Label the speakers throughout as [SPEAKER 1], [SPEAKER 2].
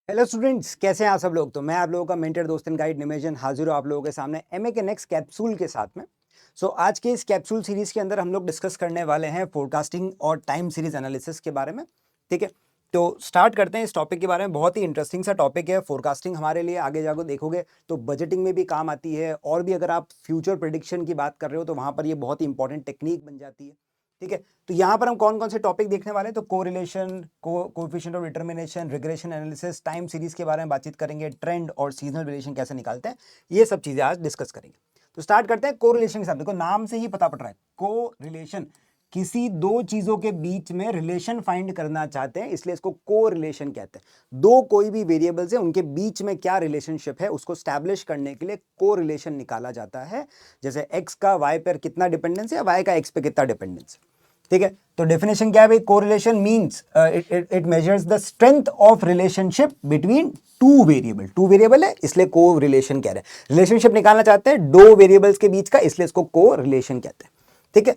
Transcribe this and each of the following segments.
[SPEAKER 1] Hello students, कैसे हैं आप सब लोग। तो मैं आप लोगों का मेंटर दोस्त एंड गाइड निमेजन हाजिर हूँ आप लोगों के सामने एमए के नेक्स्ट कैप्सूल के साथ में। आज के इस कैप्सूल सीरीज के अंदर हम लोग डिस्कस करने वाले हैं फोरकास्टिंग और टाइम सीरीज एनालिसिस के बारे में। ठीक है, तो स्टार्ट करते हैं इस टॉपिक के बारे में। बहुत ही इंटरेस्टिंग सा टॉपिक है फोरकास्टिंग। हमारे लिए आगे जाकर देखोगे तो बजटिंग में भी काम आती है, और भी अगर आप फ्यूचर प्रेडिक्शन की बात कर रहे हो तो वहां पर ये बहुत ही इंपॉर्टेंट टेक्निक बन जाती है। ठीक है, तो यहाँ पर हम कौन कौन से टॉपिक देखने वाले हैं, तो correlation, coefficient of determination, regression analysis, time series के बारे में बातचीत करेंगे, ट्रेंड और सीजनल वेरिएशन कैसे निकालते हैं, ये सब चीजें आज डिस्कस करेंगे। तो स्टार्ट करते हैं कोरिलेशन के साथ। देखो नाम से ही पता पड़ रहा है, कोरिलेशन, किसी दो चीजों के बीच में रिलेशन फाइंड करना चाहते हैं, इसलिए इसको कोरिलेशन कहते हैं। दो कोई भी वेरिएबल्स है, उनके बीच में क्या रिलेशनशिप है उसको स्टैब्लिश करने के लिए कोरिलेशन निकाला जाता है। जैसे x का y पर कितना डिपेंडेंस है या y का x पे कितना डिपेंडेंस है। ठीक है, तो डेफिनेशन क्या है भाई, correlation means it measures the strength of relationship between two variable. Two variable है इसलिए को रिलेशन कह रहे हैं। रिलेशनशिप निकालना चाहते हैं दो वेरिएबल्स के बीच का, इसलिए इसको को रिलेशन कहते हैं। ठीक है,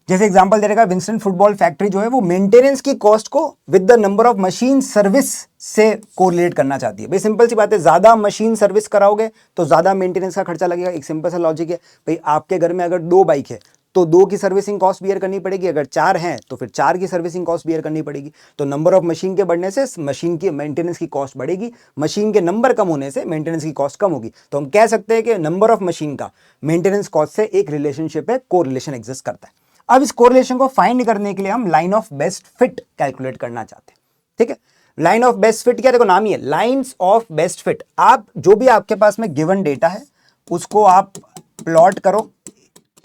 [SPEAKER 1] जैसे एग्जांपल दे रहेगा, विंस्टन फुटबॉल फैक्ट्री जो है वो मेंटेनेंस की कॉस्ट को with the number of machine service से कोरिलेट करना चाहती है। भाई सिंपल सी बात है, ज्यादा मशीन सर्विस कराओगे तो ज्यादा मेंटेनेंस का खर्चा लगेगा। एक सिंपल सा लॉजिक है भाई, आपके घर में अगर दो बाइक है तो दो की सर्विसिंग कॉस्ट बियर करनी पड़ेगी, अगर चार हैं तो फिर चार की सर्विसिंग कॉस्ट बियर करनी पड़ेगी। तो नंबर ऑफ मशीन के बढ़ने से मशीन की मेंटेनेंस की कॉस्ट बढ़ेगी, मशीन के नंबर कम होने से मेंटेनेंस की कॉस्ट कम होगी। तो हम कह सकते हैं कि नंबर ऑफ मशीन का मेंटेनेंस कॉस्ट से एक रिलेशनशिप है, कोरिलेशन एग्जिस्ट करता है। अब इस कोरिलेशन को फाइंड करने के लिए हम line of best fit calculate करना चाहते हैं। ठीक है, लाइन ऑफ बेस्ट फिट क्या, देखो नाम ही है लाइंस ऑफ बेस्ट फिट। आप जो भी आपके पास में गिवन डेटा है उसको आप प्लॉट करो,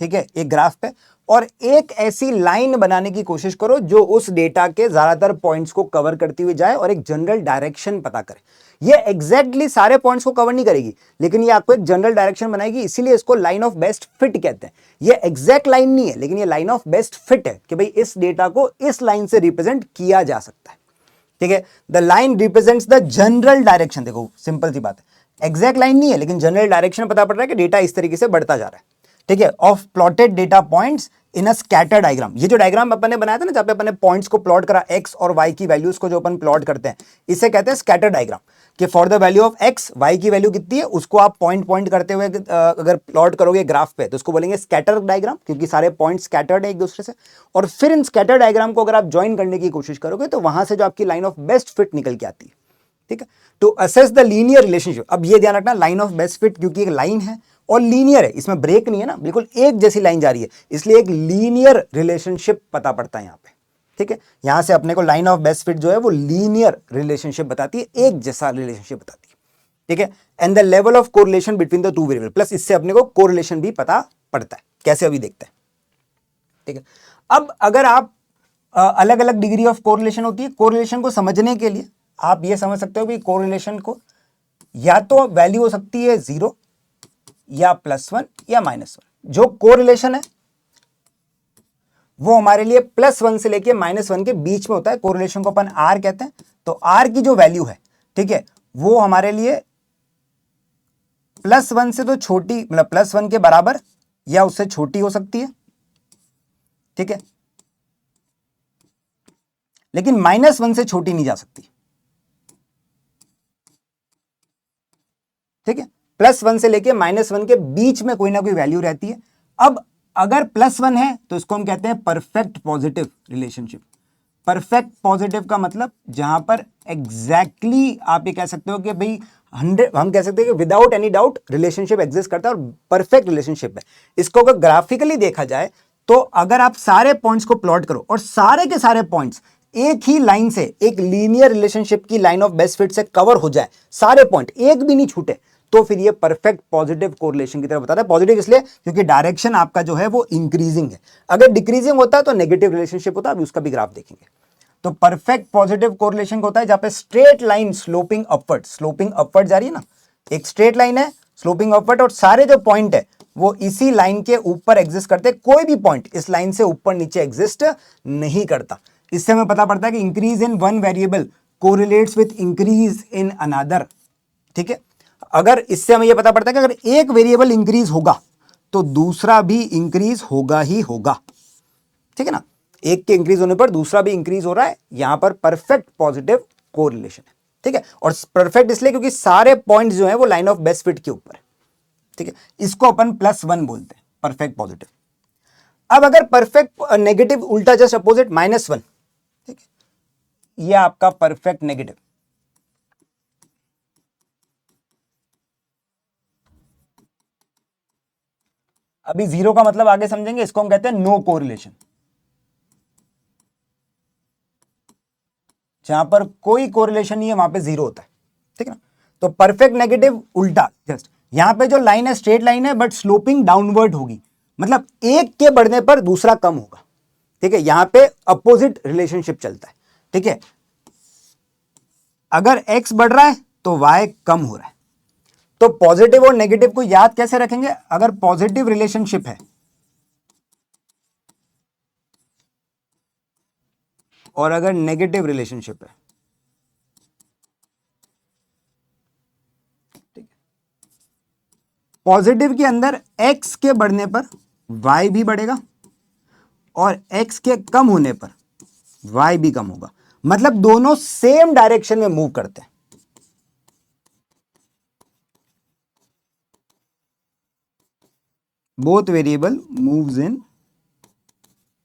[SPEAKER 1] ठीक है, एक ग्राफ पे, और एक ऐसी लाइन बनाने की कोशिश करो जो उस डेटा के ज्यादातर पॉइंट्स को कवर करती हुई जाए और एक जनरल डायरेक्शन पता करे। ये एग्जैक्टली सारे पॉइंट्स को कवर नहीं करेगी, लेकिन ये आपको एक जनरल डायरेक्शन बनाएगी, इसीलिए इसको लाइन ऑफ बेस्ट फिट कहते हैं। ये एग्जैक्ट लाइन नहीं है, लेकिन ये लाइन ऑफ बेस्ट फिट है कि भाई इस डेटा को इस लाइन से रिप्रेजेंट किया जा सकता है। ठीक है, the line represents the general direction. देखो सिंपल सी बात है, एग्जैक्ट लाइन नहीं है लेकिन जनरल डायरेक्शन पता पड़ रहा है कि डेटा इस तरीके से बढ़ता जा रहा है। ठीक है, of plotted data points in a scatter diagram. ये जो डायग्राम अपन ने बनाया था ना, जहां पे अपन ने पॉइंट्स को प्लॉट करा, एक्स और वाई की वैल्यूज को जो अपन प्लॉट करते हैं, इसे कहते हैं स्कैटर डायग्राम। कि for the value of x, y की वैल्यू कितनी है उसको आप पॉइंट पॉइंट करते हुए अगर प्लॉट करोगे ग्राफ पे तो उसको बोलेंगे स्कैटर डायग्राम, क्योंकि सारे पॉइंट स्कैटर्ड है एक दूसरे से। और फिर इन स्कैटर डायग्राम को अगर आप ज्वाइन करने की कोशिश करोगे तो वहां से जो आपकी लाइन ऑफ बेस्ट फिट निकल के आती है। ठीक है, to assess the linear relationship. अब ये ध्यान रखना, लाइन ऑफ बेस्ट फिट क्योंकि एक लाइन है और लीनियर है, इसमें ब्रेक नहीं है ना, बिल्कुल एक जैसी लाइन जा रही है, इसलिए एक लीनियर रिलेशनशिप पता पड़ता है यहां पे। ठीक है, यहां से अपने को लाइन ऑफ बेस्ट फिट जो है वो लीनियर रिलेशनशिप बताती है, एक जैसा रिलेशनशिप बताती है। ठीक है, and the level of correlation between the two variable, plus इससे अपने को कोरिलेशन भी पता पड़ता है। कैसे, अभी देखते हैं। ठीक है, अब अगर आप अलग अलग डिग्री ऑफ कोरिलेशन होती है, कोरिलेशन को समझने के लिए आप ये समझ सकते हो कि कोरिलेशन को या तो वैल्यू हो सकती है 0 या +1 या -1। जो कोरिलेशन है वो हमारे लिए +1 से लेके -1 के बीच में होता है, कोरिलेशन को अपन R कहते हैं। तो R की जो वैल्यू है, ठीक है, वो हमारे लिए +1 से तो छोटी, मतलब +1 के बराबर या उससे छोटी हो सकती है। ठीक है, लेकिन -1 से छोटी नहीं जा सकती। ठीक है, +1 से लेके -1 के बीच में कोई ना कोई वैल्यू रहती है। अब अगर +1 है तो इसको हम कहते हैं perfect positive relationship. Perfect positive का मतलब जहां पर एग्जैक्टली आप ये कह सकते हो कि भाई 100, हम कह सकते हैं कि without any doubt relationship exist करता है और परफेक्ट रिलेशनशिप है। इसको अगर ग्राफिकली देखा जाए तो अगर आप सारे पॉइंट्स को प्लॉट करो और सारे के सारे पॉइंट्स एक ही लाइन से, एक लीनियर रिलेशनशिप की लाइन ऑफ बेस्ट फिट से कवर हो जाए, सारे पॉइंट एक भी नहीं छूटे, तो फिर ये परफेक्ट पॉजिटिव कोरिलेशन की तरफ बताता है। पॉजिटिव इसलिए क्योंकि डायरेक्शन आपका जो है वो इंक्रीजिंग है। अगर डिक्रीजिंग होता है तो नेगेटिव रिलेशनशिप होता है, अभी उसका भी ग्राफ देखेंगे। तो परफेक्ट पॉजिटिव कोरिलेशन होता है जहां पे स्ट्रेट लाइन स्लोपिंग अपवर्ड जा रही है ना, एक स्ट्रेट लाइन है स्लोपिंग अपवर्ड, और सारे जो पॉइंट है वो इसी लाइन के ऊपर एग्जिस्ट करते हैं, कोई भी पॉइंट इस लाइन से ऊपर नीचे एग्जिस्ट नहीं करता। इससे हमें पता पड़ता है कि increase in one variable correlates with increase in another. ठीक है, अगर इससे हमें यह पता पड़ता है कि अगर एक वेरिएबल इंक्रीज होगा तो दूसरा भी इंक्रीज होगा ही होगा। ठीक है ना, एक के इंक्रीज होने पर दूसरा भी इंक्रीज हो रहा है, यहां पर परफेक्ट पॉजिटिव कोरिलेशन है। ठीक है, और परफेक्ट इसलिए क्योंकि सारे पॉइंट्स जो है वो लाइन ऑफ बेस्ट फिट के ऊपर है, ठीक है, इसको अपन +1 बोलते हैं, परफेक्ट पॉजिटिव। अब अगर परफेक्ट नेगेटिव उल्टा जस्ट अपोजिट -1, ठीक है, ये आपका परफेक्ट नेगेटिव। अभी 0 का मतलब आगे समझेंगे, इसको हम कहते हैं नो कोरिलेशन, जहां पर कोई कोरिलेशन नहीं है वहां पे 0 होता है, ठीक है ना। तो परफेक्ट नेगेटिव उल्टा, जस्ट यहां पे जो लाइन है स्ट्रेट लाइन है बट स्लोपिंग डाउनवर्ड होगी, मतलब एक के बढ़ने पर दूसरा कम होगा, ठीक है, यहां पे अपोजिट रिलेशनशिप चलता है, ठीक है। अगर x बढ़ रहा है तो y कम हो रहा है। तो पॉजिटिव और नेगेटिव को याद कैसे रखेंगे? अगर पॉजिटिव रिलेशनशिप है और अगर नेगेटिव रिलेशनशिप है, ठीक है, पॉजिटिव के अंदर x के बढ़ने पर y भी बढ़ेगा और x के कम होने पर y भी कम होगा, मतलब दोनों सेम डायरेक्शन में मूव करते हैं। Both variable moves in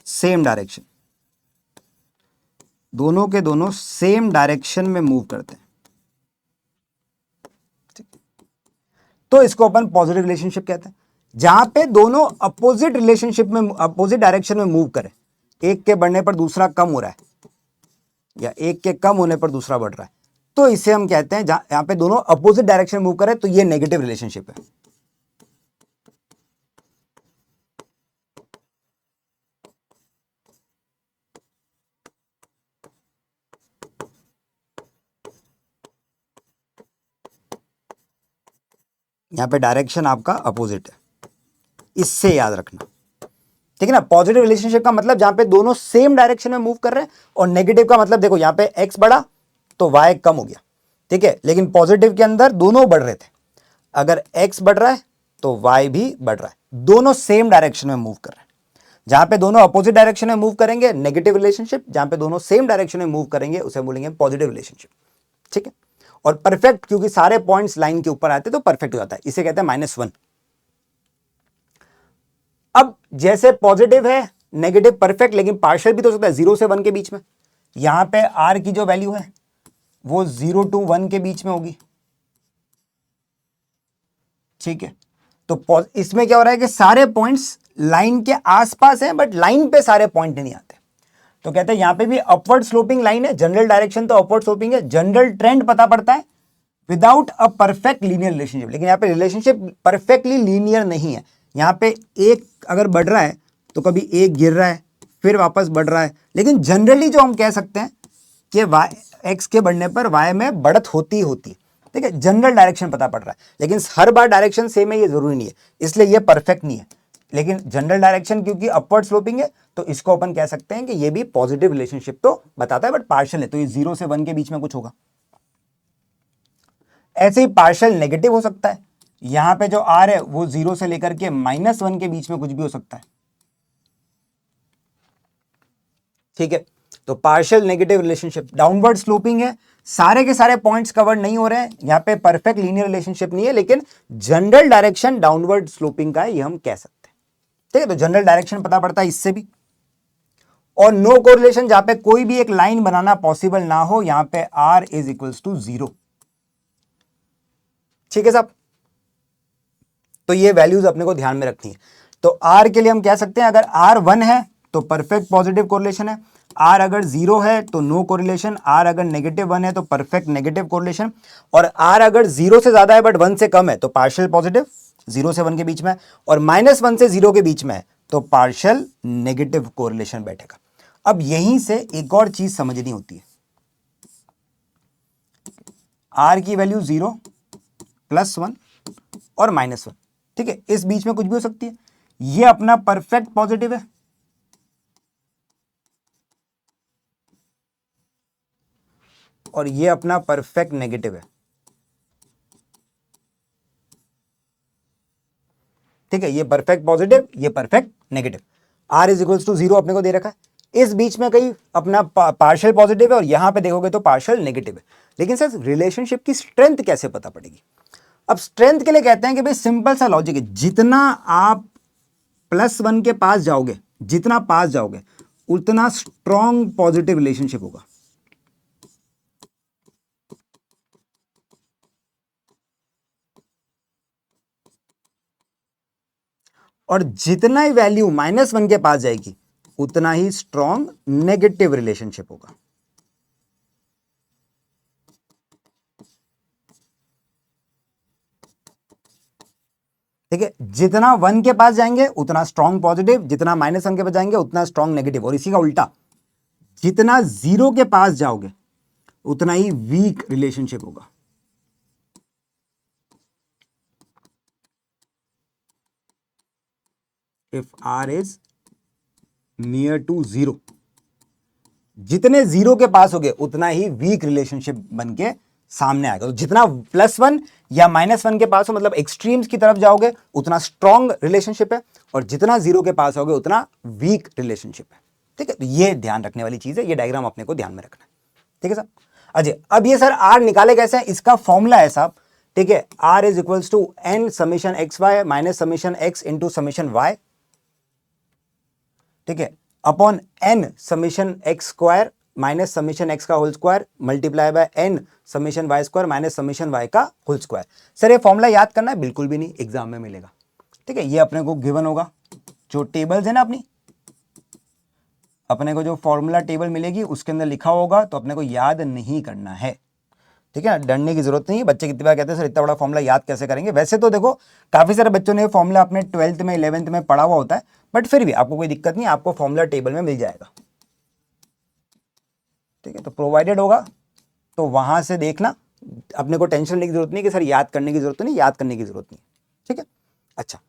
[SPEAKER 1] same direction, दोनों के दोनों सेम डायरेक्शन में मूव करते हैं, तो इसको अपन पॉजिटिव रिलेशनशिप कहते हैं। जहां पे दोनों अपोजिट रिलेशनशिप में, अपोजिट डायरेक्शन में मूव करें, एक के बढ़ने पर दूसरा कम हो रहा है या एक के कम होने पर दूसरा बढ़ रहा है, तो इसे हम कहते हैं, यहां पे दोनों अपोजिट डायरेक्शन में मूव करें तो ये नेगेटिव रिलेशनशिप है। यहां पे डायरेक्शन आपका अपोजिट है, इससे याद रखना, ठीक है ना। पॉजिटिव रिलेशनशिप का मतलब जहां पे दोनों सेम डायरेक्शन में मूव कर रहे हैं, और नेगेटिव का मतलब देखो यहां पे x बढ़ा तो y कम हो गया, ठीक है, लेकिन पॉजिटिव के अंदर दोनों बढ़ रहे थे, अगर x बढ़ रहा है तो y भी बढ़ रहा है, दोनों सेम डायरेक्शन में मूव कर रहे हैं। जहां पे दोनों अपोजिट डायरेक्शन में मूव करेंगे नेगेटिव रिलेशनशिप, जहां पे दोनों सेम डायरेक्शन में मूव करेंगे उसे बोलेंगे पॉजिटिव रिलेशनशिप, ठीक है। और परफेक्ट क्योंकि सारे पॉइंट्स लाइन के ऊपर आते तो परफेक्ट हो जाता है, इसे कहते हैं -1। अब जैसे पॉजिटिव है नेगेटिव परफेक्ट, लेकिन पार्शियल भी तो हो सकता है 0 से 1 के बीच में। यहां पे r की जो वैल्यू है वो 0 to 1 के बीच में होगी, ठीक है। तो इसमें क्या हो रहा है कि सारे पॉइंट्स लाइन के आसपास हैं बट लाइन पे सारे पॉइंट नहीं आते, तो कहते हैं यहां पे भी अपवर्ड स्लोपिंग लाइन है, जनरल डायरेक्शन तो अपवर्ड स्लोपिंग है, जनरल ट्रेंड पता पड़ता है without a perfect linear relationship, लेकिन यहां पे रिलेशनशिप परफेक्टली लीनियर नहीं है। यहां पे एक अगर बढ़ रहा है तो कभी एक गिर रहा है फिर वापस बढ़ रहा है, लेकिन जनरली जो हम कह सकते हैं कि x के बढ़ने पर y में बढ़त होती होती है, ठीक है, जनरल डायरेक्शन पता पड़ रहा है, लेकिन हर बार डायरेक्शन सेम है ये जरूरी नहीं है, इसलिए ये परफेक्ट नहीं है। लेकिन जनरल डायरेक्शन क्योंकि अपवर्ड स्लोपिंग है तो इसको अपन कह सकते हैं कि ये भी पॉजिटिव रिलेशनशिप तो बताता है बट पार्शियल है, तो ये 0 से 1 के बीच में कुछ होगा। ऐसे ही पार्शियल नेगेटिव हो सकता है, यहां पे जो r है वो 0 से लेकर के -1 के बीच में कुछ भी हो सकता है, ठीक है। तो partial negative relationship downward sloping है, सारे के सारे पॉइंट्स कवर नहीं हो रहे हैं, यहां पे परफेक्ट लीनियर रिलेशनशिप नहीं है, लेकिन जनरल डायरेक्शन डाउनवर्ड स्लोपिंग का है, ये हम कह सकते हैं, ठीक है। तो जनरल डायरेक्शन पता पड़ता है इससे भी। और नो कोरिलेशन, जहां पे कोई भी एक लाइन बनाना पॉसिबल ना हो, यहां पे r इज इक्वल्स टू 0, ठीक है साहब। तो ये वैल्यूज अपने को ध्यान में रखनी है। तो r के लिए हम कह सकते हैं अगर r 1 है तो परफेक्ट पॉजिटिव कोरिलेशन है, r अगर 0 है तो नो कोरिलेशन, r अगर -1 है तो परफेक्ट नेगेटिव कोरिलेशन, और r अगर 0 से ज्यादा है बट 1 से कम है तो पार्शियल पॉजिटिव, 0 से 1 के बीच में, और -1 से 0 के बीच में है तो पार्शियल नेगेटिव कोरिलेशन बैठेगा। अब यहीं से एक और चीज समझनी होती है, r की वैल्यू 0, +1 और -1, ठीक है, इस बीच में कुछ भी हो सकती है। ये अपना परफेक्ट पॉजिटिव है और ये अपना परफेक्ट नेगेटिव है, ठीक है, ये परफेक्ट पॉजिटिव ये perfect negative. r is equals to 0 अपने को दे रखा है, इस बीच में कहीं अपना पार्शियल पॉजिटिव है और यहां पे देखोगे तो पार्शियल नेगेटिव है। लेकिन सर रिलेशनशिप की स्ट्रेंथ कैसे पता पड़ेगी? अब स्ट्रेंथ के लिए कहते हैं कि भाई सिंपल सा लॉजिक है, जितना आप +1 के पास जाओगे, जितना पास जाओगे, उतना स्ट्रॉन्ग पॉजिटिव रिलेशनशिप होगा। और जितना ही वैल्यू -1 के पास जाएगी, उतना ही स्ट्रॉन्ग नेगेटिव रिलेशनशिप होगा। ठीक है, जितना 1 के पास जाएंगे उतना स्ट्रॉन्ग पॉजिटिव, जितना -1 के पास जाएंगे उतना स्ट्रॉन्ग नेगेटिव, और इसी का उल्टा, जितना 0 के पास जाओगे उतना ही वीक रिलेशनशिप होगा। If R is near to 0, जितने 0 के पास होगे उतना ही वीक रिलेशनशिप बन के सामने आएगा। तो जितना +1 या -1 के पास हो, मतलब एक्सट्रीम्स की तरफ जाओगे, उतना स्ट्रॉन्ग रिलेशनशिप है, और जितना 0 के पास होगे उतना वीक रिलेशनशिप है। ठीक है, तो ये ध्यान रखने वाली चीज है, ये डायग्राम अपने को ध्यान में रखना है। ठीक है सर। अजय, अब ये सर आर निकाले कैसे हैं, इसका फॉर्मूला है साहब। ठीक है, r is equals to n summation x y minus summation x into summation y, ठीक है, upon n summation x square minus summation x का whole square multiply by n summation y square minus summation y का whole square. Sir ये formula याद करना है? बिल्कुल भी नहीं, एग्जाम में मिलेगा। ठीक है, ये अपने को गिवन होगा, जो टेबल्स है ना अपनी, अपने को जो फॉर्मूला टेबल मिलेगी उसके अंदर लिखा होगा, तो अपने को याद नहीं करना है। ठीक है, डरने की जरूरत नहीं है। बच्चे कितनी बार कहते हैं सर इतना बड़ा फॉर्मूला याद कैसे करेंगे? वैसे तो देखो काफी सारे बच्चों ने फॉर्मूला अपने 12th में 11th में पढ़ा हुआ होता है, बट फिर भी आपको कोई दिक्कत नहीं, आपको फॉर्मूला टेबल में मिल जाएगा। ठीक है, तो प्रोवाइडेड होगा, तो वहां से देखना, अपने को टेंशन लेने की जरूरत नहीं कि सर याद करने की जरूरत नहीं, याद करने की जरूरत नहीं। ठीक है, अच्छा,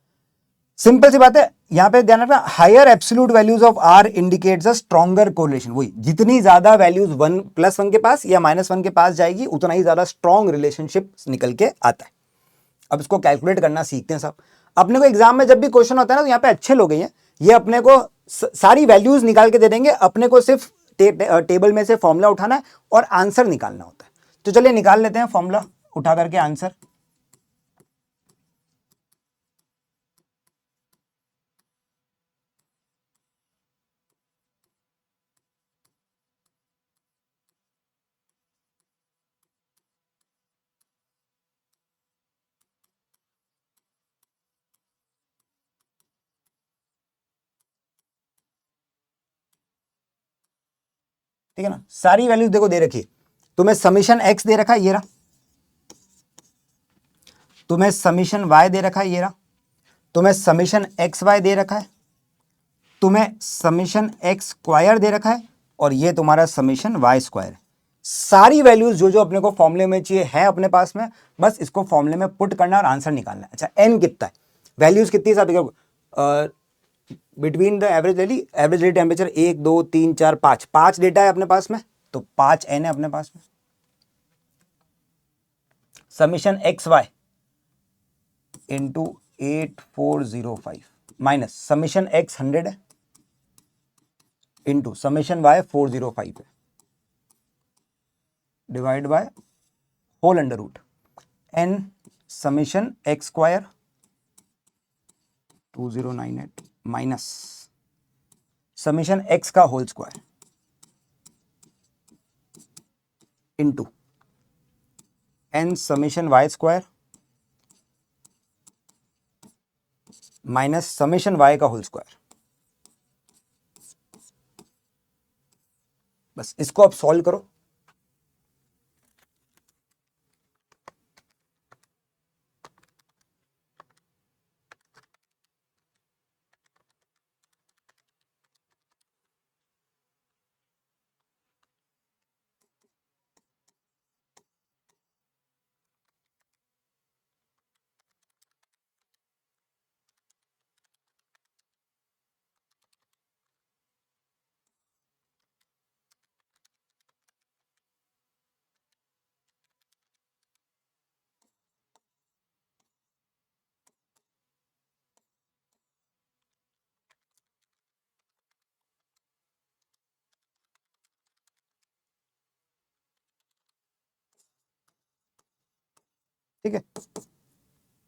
[SPEAKER 1] सिंपल सी बात है, यहां पे ध्यान रखना, higher absolute values of r indicates a stronger correlation. वही, जितनी ज्यादा वैल्यूज +1 के पास या -1 के पास जाएगी, उतना ही ज्यादा स्ट्रॉन्ग रिलेशनशिप निकल के आता है। अब इसको कैलकुलेट करना सीखते हैं साहब। अपने को एग्जाम में जब भी क्वेश्चन होता है ना, तो यहाँ पे अच्छे लोग हैं, ये अपने को सारी वैल्यूज निकाल के दे देंगे, अपने को सिर्फ टेबल में से फॉर्मूला उठाना है और आंसर निकालना होता है। तो चलिए निकाल लेते हैं फॉर्मूला उठा करके आंसर। ठीक है ना, सारी वैल्यूज देखो दे रखी, तुम्हें समीशन एक्स दे रखा है ये रहा, तुम्हें समीशन वाई दे रखा है ये रहा, तुम्हें समीशन एक्स वाई दे रखा है, तुम्हें समीशन एक्स स्क्वायर दे रखा है, और ये तुम्हारा समीशन वाई स्क्वायर है। सारी वैल्यूज जो जो अपने को फॉर्मूले में चाहिए है अपने पास में, बस इसको फॉर्मूले में पुट करना और आंसर निकालना है। अच्छा, एन कितना है, वैल्यूज कितनी साहब? बिटवीन द एवरेज ले ली, एवरेज डेली टेम्परेचर 1 2 3 4 5, 5 डेटा है अपने पास में, तो 5 एन है अपने पास में। Summation x y into 8405 minus summation x 100 है इंटू समीशन वाई 405 है, divide by whole under root n summation x square 2098 minus summation x का whole square into n summation y square minus summation y का whole square. बस इसको अब solve करो। ठीक है।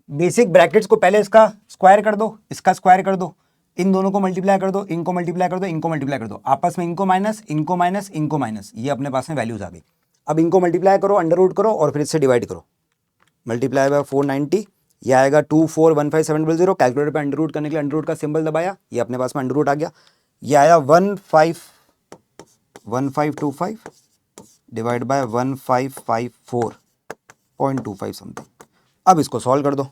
[SPEAKER 1] बेसिक ब्रैकेट्स को पहले इसका स्क्वायर कर दो, इसका स्क्वायर कर दो, इन दोनों को मल्टीप्लाई कर दो, इनको मल्टीप्लाई कर दो, इनको मल्टीप्लाई कर दो, आपस में इनको माइनस, इनको माइनस, इनको माइनस, ये अपने पास में वैल्यूज आ गई। अब इनको मल्टीप्लाई करो, अंडर रूट करो और फिर इससे डिवाइड करो। मल्टीप्लाई बाय 490, ये आएगा 2415700। कैलकुलेटर पे अंडर रूट करने के लिए अंडर रूट का सिंबल दबाया, ये अपने पास में अंडर रूट आ गया। ये आया 1525 डिवाइड बाय 1554.25 समथिंग। अब इसको सॉल्व कर दो।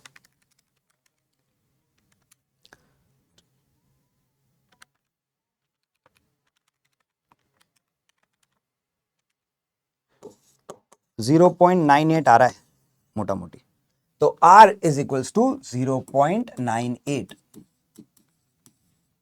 [SPEAKER 1] .98 आ रहा है मोटा मोटी, तो R इज इक्वल्स टू 0.98।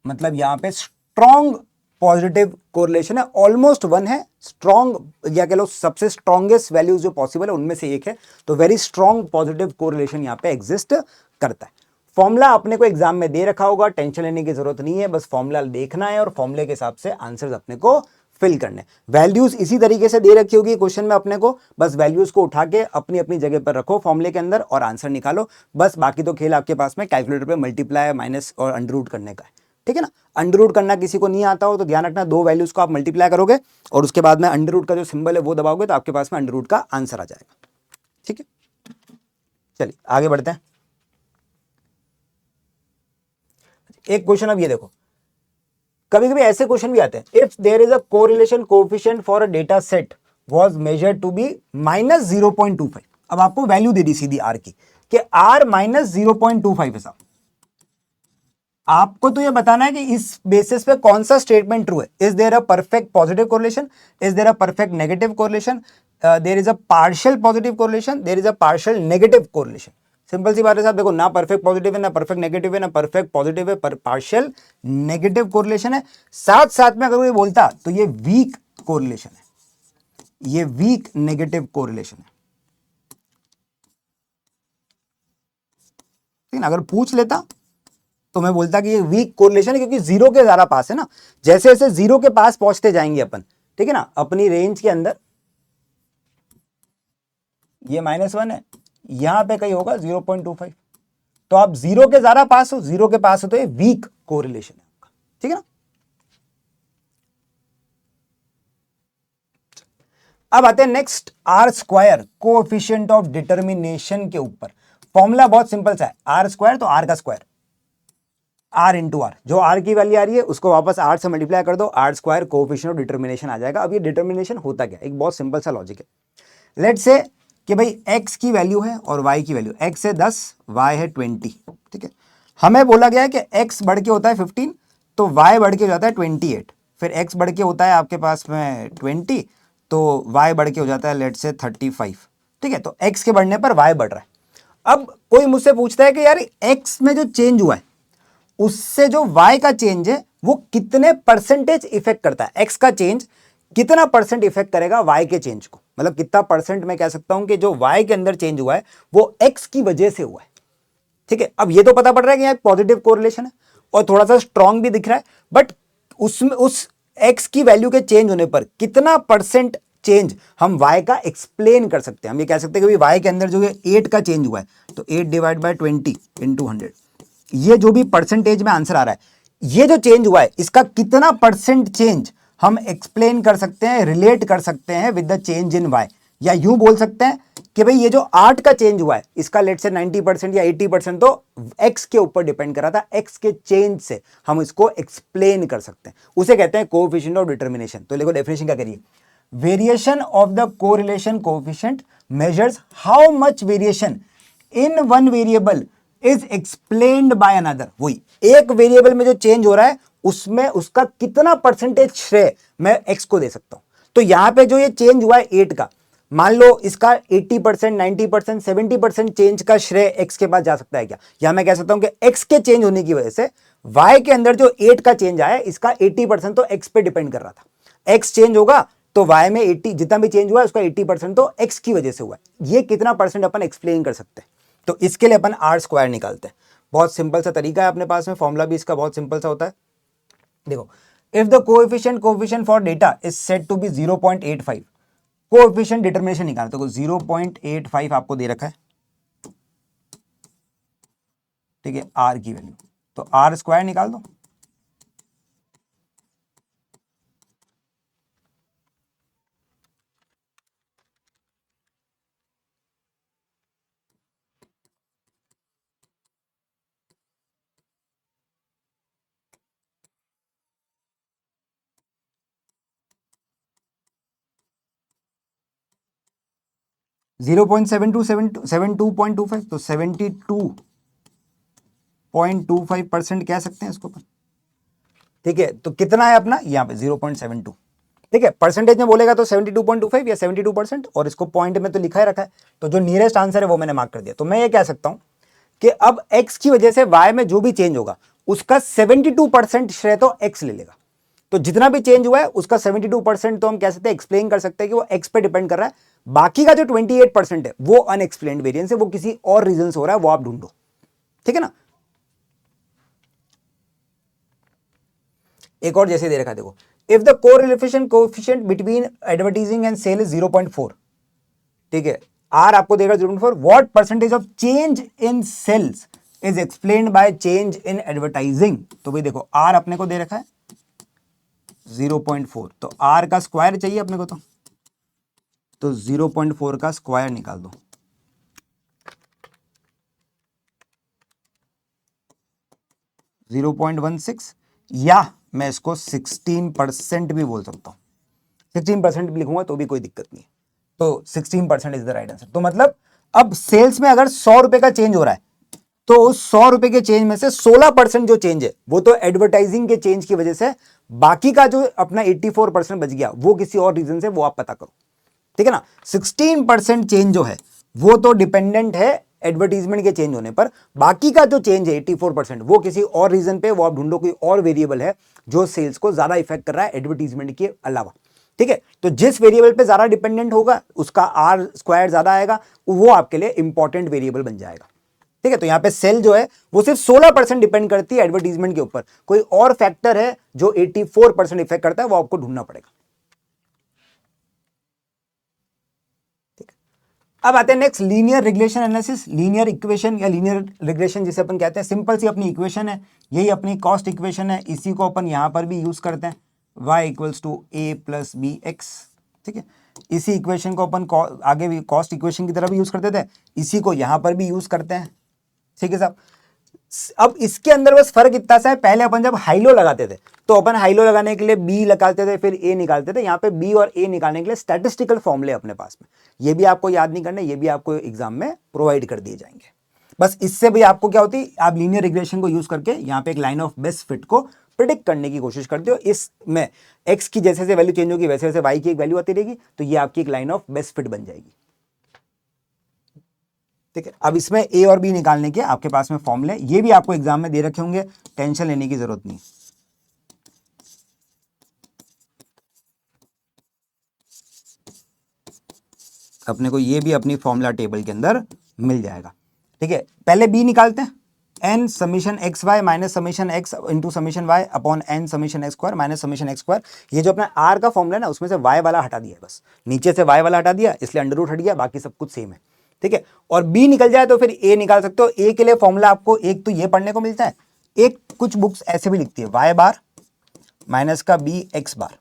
[SPEAKER 1] मतलब यहां पे स्ट्रॉन्ग पॉजिटिव कोरिलेशन है, ऑलमोस्ट 1 है। स्ट्रॉन्ग या कह लो सबसे स्ट्रॉन्गेस्ट वैल्यूज जो पॉसिबल है उनमें से एक है, तो वेरी स्ट्रॉन्ग पॉजिटिव कोरिलेशन यहां पे एग्जिस्ट करता है। फॉर्मूला अपने को एग्जाम में दे रखा होगा, टेंशन लेने की जरूरत नहीं है, बस फॉर्मूला देखना है और फॉर्मूले के हिसाब से आंसर्स अपने को फिल करने। वैल्यूज इसी तरीके से दे रखी होगी क्वेश्चन में अपने को, बस वैल्यूज को उठा के अपनी अपनी जगह पर रखो फॉर्मूले के अंदर और आंसर निकालो। बस बाकी तो खेल आपके पास में कैलकुलेटर पे मल्टीप्लाई, माइनस और अंडर रूट करने का है, ठीक है ना। अंडर रूट करना किसी को नहीं आता हो तो ध्यान रखना, दो वैल्यूज को आप मल्टीप्लाई करोगे और उसके बाद में अंडर रूट का जो सिंबल है वो दबाओगे तो आपके पास में अंडर रूट का आंसर आ जाएगा, ठीक है। चलिए आगे बढ़ते हैं। एक क्वेश्चन अब ये देखो, कभी कभी ऐसे क्वेश्चन भी आते हैं, if there is a correlation coefficient for a data set was measured to be -0.25। अब आपको value they the Sidhi are की कि आर -0.25 है साहब। आपको तो ये बताना है कि इस बेसिस पे कौन सा स्टेटमेंट ट्रू है। Is there a perfect positive correlation, is there a perfect negative correlation, there is a partial positive correlation, there is a partial negative correlation. Simple सी बात है साहब, देखो ना परफेक्ट पॉजिटिव है, ना परफेक्ट नेगेटिव है, ना परफेक्ट पॉजिटिव है, पर पार्शियल नेगेटिव कोरिलेशन है। साथ साथ में अगर कोई बोलता तो ये वीक कोरिलेशन है, ये वीक नेगेटिव कोरिलेशन है, ठीक है। अगर पूछ लेता तो मैं बोलता कि ये वीक कोरिलेशन है, क्योंकि जीरो के ज्यादा पास है ना। जैसे जैसे जीरो के पास पहुंचते जाएंगे अपन, ठीक है ना, अपनी रेंज के अंदर, ये -1 है, यहां पे कहीं होगा 0.25, तो आप जीरो के ज्यादा पास हो, जीरो के पास हो तो ये वीक कोरिलेशन है आपका, ठीक है ना। अब आते हैं next, r square coefficient of determination के ऊपर। फॉर्मूला बहुत सिंपल सा है, आर स्क्वायर तो आर का स्क्वायर, आर इंटू आर, जो आर की वैल्यू आ रही है उसको वापस आर से मल्टीप्लाई कर दो, r square coefficient of determination आ जाएगा। अब ये डिटर्मिनेशन होता क्या, एक बहुत सिंपल सा लॉजिक है। लेट्स से कि भाई x की वैल्यू है और y की वैल्यू, x है 10, y है 20, ठीक है। हमें बोला गया है कि x बढ़ के होता है 15, तो y बढ़ के हो जाता है 28, फिर x बढ़ के होता है आपके पास में 20, तो y बढ़ के हो जाता है लेट्स से 35, ठीक है। तो x के बढ़ने पर y बढ़ रहा है। अब कोई मुझसे पूछता है कि यार x में जो चेंज हुआ है उससे जो y का चेंज है वो कितने परसेंटेज इफेक्ट करता है, x का चेंज कितना परसेंट इफेक्ट करेगा y के चेंज को, मतलब कितना परसेंट मैं कह सकता हूं कि जो y के अंदर चेंज हुआ है वो x की वजह से हुआ है, ठीक है। अब ये तो पता पड़ रहा है कि यहां पॉजिटिव कोरिलेशन है और थोड़ा सा स्ट्रॉन्ग भी दिख रहा है, बट उसमें उस x की वैल्यू के चेंज होने पर कितना परसेंट चेंज हम y का एक्सप्लेन कर सकते हैं। हम ये कह सकते हैं कि y के अंदर जो है 8 का चेंज हुआ है, तो 8 डिवाइड बाय 20 इंटू 100, ये जो भी परसेंटेज में आंसर आ रहा है, ये जो चेंज हुआ है इसका कितना परसेंट चेंज हम एक्सप्लेन कर सकते हैं, रिलेट कर सकते हैं with the change in y। या यूं बोल सकते हैं कि भाई ये जो 8 का चेंज हुआ है इसका लेट से 90% या 80% तो x के ऊपर डिपेंड कर रहा था, x के चेंज से हम इसको एक्सप्लेन कर सकते हैं, उसे कहते हैं कोएफिशिएंट ऑफ डिटर्मिनेशन। तो देखो डेफिनेशन क्या करिए, variation of the correlation coefficient measures how much variation in one variable is explained by another. वही एक वेरिएबल में जो चेंज हो रहा है उसमें उसका कितना परसेंटेज श्रेय मैं x को दे सकता हूं। तो यहां पे जो ये चेंज हुआ है 8 का, मान लो इसका 80%, 90%, 70% चेंज का श्रेय x के पास जा सकता है क्या, या मैं कह सकता हूं कि x के चेंज होने की वजह से y के अंदर जो 8 का चेंज आया इसका 80% तो x पे डिपेंड कर रहा था। x चेंज होगा तो y में 80 जितना भी चेंज हुआ है उसका 80% तो x की वजह से हुआ है। ये कितना परसेंट अपन एक्सप्लेन कर सकते हैं, तो इसके लिए अपन आर स्क्वायर निकालते हैं। बहुत सिंपल सा तरीका है अपने पास में, फॉर्मूला भी इसका बहुत सिंपल सा होता है। देखो, if the coefficient for data is set to be 0.85, coefficient determination निकालते हो, 0.85 आपको दे रखा है, ठीक है, आर की वैल्यू, तो आर स्क्वायर निकाल दो। जीरो पॉइंट सेवन टू 72.25, तो 72.25% कह सकते हैं इसको। ठीक है, तो कितना है अपना यहाँ पे 0.72। ठीक है, परसेंटेज में बोलेगा तो 72.25 या 72%, और इसको पॉइंट में तो लिखा ही रखा है, तो जो नियरेस्ट आंसर है वो मैंने मार्क कर दिया। तो मैं ये कह सकता हूं कि अब x की वजह से y में जो भी चेंज होगा उसका 72% श्रेय तो x ले लेगा। तो जितना भी चेंज हुआ है उसका 72% तो हम कह सकते हैं, एक्सप्लेन कर सकते हैं कि वो x पे डिपेंड कर रहा है। बाकी का जो 28% है वो अनएक्सप्लेन्ड वेरिएंस है, वो किसी और रीजन से हो रहा है, वो आप ढूंढो। ठीक है ना। एक और जैसे दे रखा है, देखो, if the correlation coefficient between advertising and sale is 0.4, ठीक है, आर आपको देगा 0.4, what percentage of change in sales is explained by change in advertising. तो भाई देखो, आर अपने को दे रखा है 0.4, तो आर का स्क्वायर चाहिए अपने को, तो 0.4 का स्क्वायर निकाल दो। 0.16, या मैं इसको 16% भी बोल सकता हूं, 16% भी लिखूंगा तो भी कोई दिक्कत नहीं है। तो 16% इज द राइट आंसर। तो मतलब अब सेल्स में अगर 100 रुपए का चेंज हो रहा है, तो उस 100 रुपए के चेंज में से 16% जो चेंज है वो तो एडवर्टाइजिंग के चेंज की वजह से, बाकी का जो अपना 84% बच गया वो किसी और रीजन से, वो आप पता करो। ठीक है ना। 16% चेंज जो है वो तो डिपेंडेंट है एडवर्टीजमेंट के चेंज होने पर, बाकी का जो चेंज है 84% वो किसी और रीजन पे, वो आप ढूंढो कोई और वेरिएबल है जो सेल्स को ज्यादा इफेक्ट कर रहा है एडवर्टीजमेंट के अलावा। ठीक है, तो जिस वेरिएबल पे ज्यादा डिपेंडेंट होगा उसका आर स्क्वायर ज्यादा आएगा, वो आपके लिए इंपॉर्टेंट वेरिएबल बन जाएगा। ठीक है, तो यहां पे सेल जो है वो सिर्फ 16% डिपेंड करती है एडवर्टीजमेंट के ऊपर, कोई और फैक्टर है जो 84% इफेक्ट करता है, वो आपको ढूंढना पड़ेगा। अब आते हैं next, linear regression analysis. Linear equation या लीनियर रिग्रेशन जिसे अपन कहते हैं, सिंपल सी अपनी इक्वेशन है, यही अपनी कॉस्ट इक्वेशन है, इसी को अपन यहां पर भी यूज करते हैं, y equals to a plus b x. ठीक है, इसी इक्वेशन को अपन आगे भी कॉस्ट इक्वेशन की तरह भी यूज करते थे, इसी को यहां पर भी यूज करते हैं। ठीक है साहब, अब इसके अंदर बस फर्क इतना सा है, पहले अपन जब हाइलो लगाते थे तो अपन हाइलो लगाने के लिए बी निकालते थे, फिर ए निकालते थे। यहाँ पे बी और ए निकालने के लिए स्टैटिस्टिकल फॉर्मूले अपने पास में, ये भी आपको याद नहीं करना, ये भी आपको एग्जाम में प्रोवाइड कर दिए जाएंगे। बस इससे भी आपको क्या होती है, आप लीनियर रिग्रेशन को यूज करके यहाँ पे एक लाइन ऑफ बेस्ट फिट को प्रिडिक्ट करने की कोशिश करते हो। इसमें एक्स की जैसे जैसे वैल्यू चेंज होगी वैसे वैसे वाई की एक वैल्यू आती रहेगी, तो ये आपकी एक लाइन ऑफ बेस्ट फिट बन जाएगी। ठीक है, अब इसमें ए और बी निकालने के आपके पास में फॉर्मूले, ये भी आपको एग्जाम में दे रखे होंगे, टेंशन लेने की जरूरत नहीं। अपने को ये भी अपनी फॉर्मूला टेबल के अंदर मिल जाएगा। ठीक है, पहले बी निकालते हैं, n summation x y minus summation x into summation y upon n summation x square minus summation x square. ये जो अपना आर का फॉर्मूला है ना, उसमें से वाई वाला हटा दिया है, बस नीचे से वाई वाला हटा दिया, इसलिए अंडर रूट हट गया, बाकी सब कुछ सेम है। ठीक है, और बी निकल जाए तो फिर ए निकाल सकते हो। ए के लिए फॉर्मूला आपको एक तो ये पढ़ने को मिलता है, एक कुछ बुक्स ऐसे भी लिखती है वाई बार माइनस का बी एक्स बार।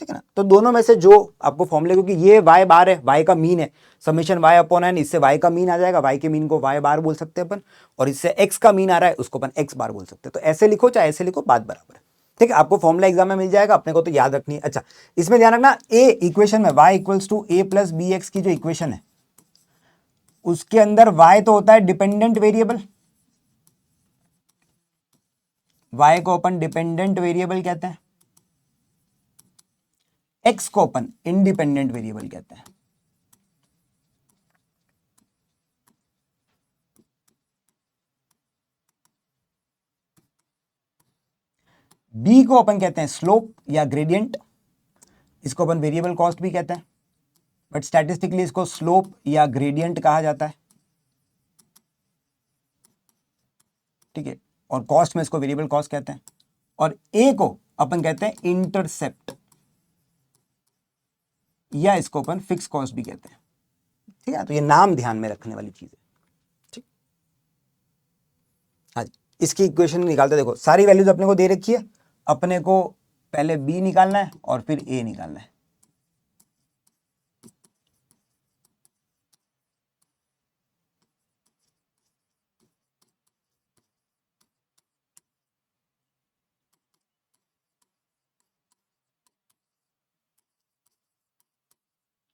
[SPEAKER 1] ठीक है ना, तो दोनों में से जो आपको फॉर्मूले, क्योंकि ये y बार है, y का मीन है, समीशन y अपॉन एन, इससे y का मीन आ जाएगा, y के मीन को y बार बोल सकते हैं अपन, और इससे x का मीन आ रहा है उसको अपन x बार बोल सकते हैं। तो ऐसे लिखो चाहे ऐसे लिखो, बात बराबर है। ठीक है, आपको फॉर्मूला एग्जाम में मिल जाएगा, अपने को तो याद रखनी है। अच्छा, इसमें ध्यान रखना, ए इक्वेशन में y equals to a plus b x की जो इक्वेशन है उसके अंदर y तो होता है डिपेंडेंट वेरिएबल, y को अपन डिपेंडेंट वेरिएबल कहते हैं, x को अपन इंडिपेंडेंट वेरिएबल कहते हैं। b को अपन कहते हैं स्लोप या ग्रेडियंट, इसको अपन वेरिएबल कॉस्ट भी कहते हैं, बट स्टैटिस्टिकली इसको स्लोप या ग्रेडियंट कहा जाता है। ठीक है, और कॉस्ट में इसको वेरिएबल कॉस्ट कहते हैं, और ए को अपन कहते हैं इंटरसेप्ट, या इसको अपन फिक्स कॉस्ट भी कहते हैं। ठीक है, तो ये नाम ध्यान में रखने वाली चीज है। ठीक, इसकी इक्वेशन निकालते हैं। देखो सारी वैल्यूज अपने को दे रखी है, अपने को पहले बी निकालना है और फिर ए निकालना है।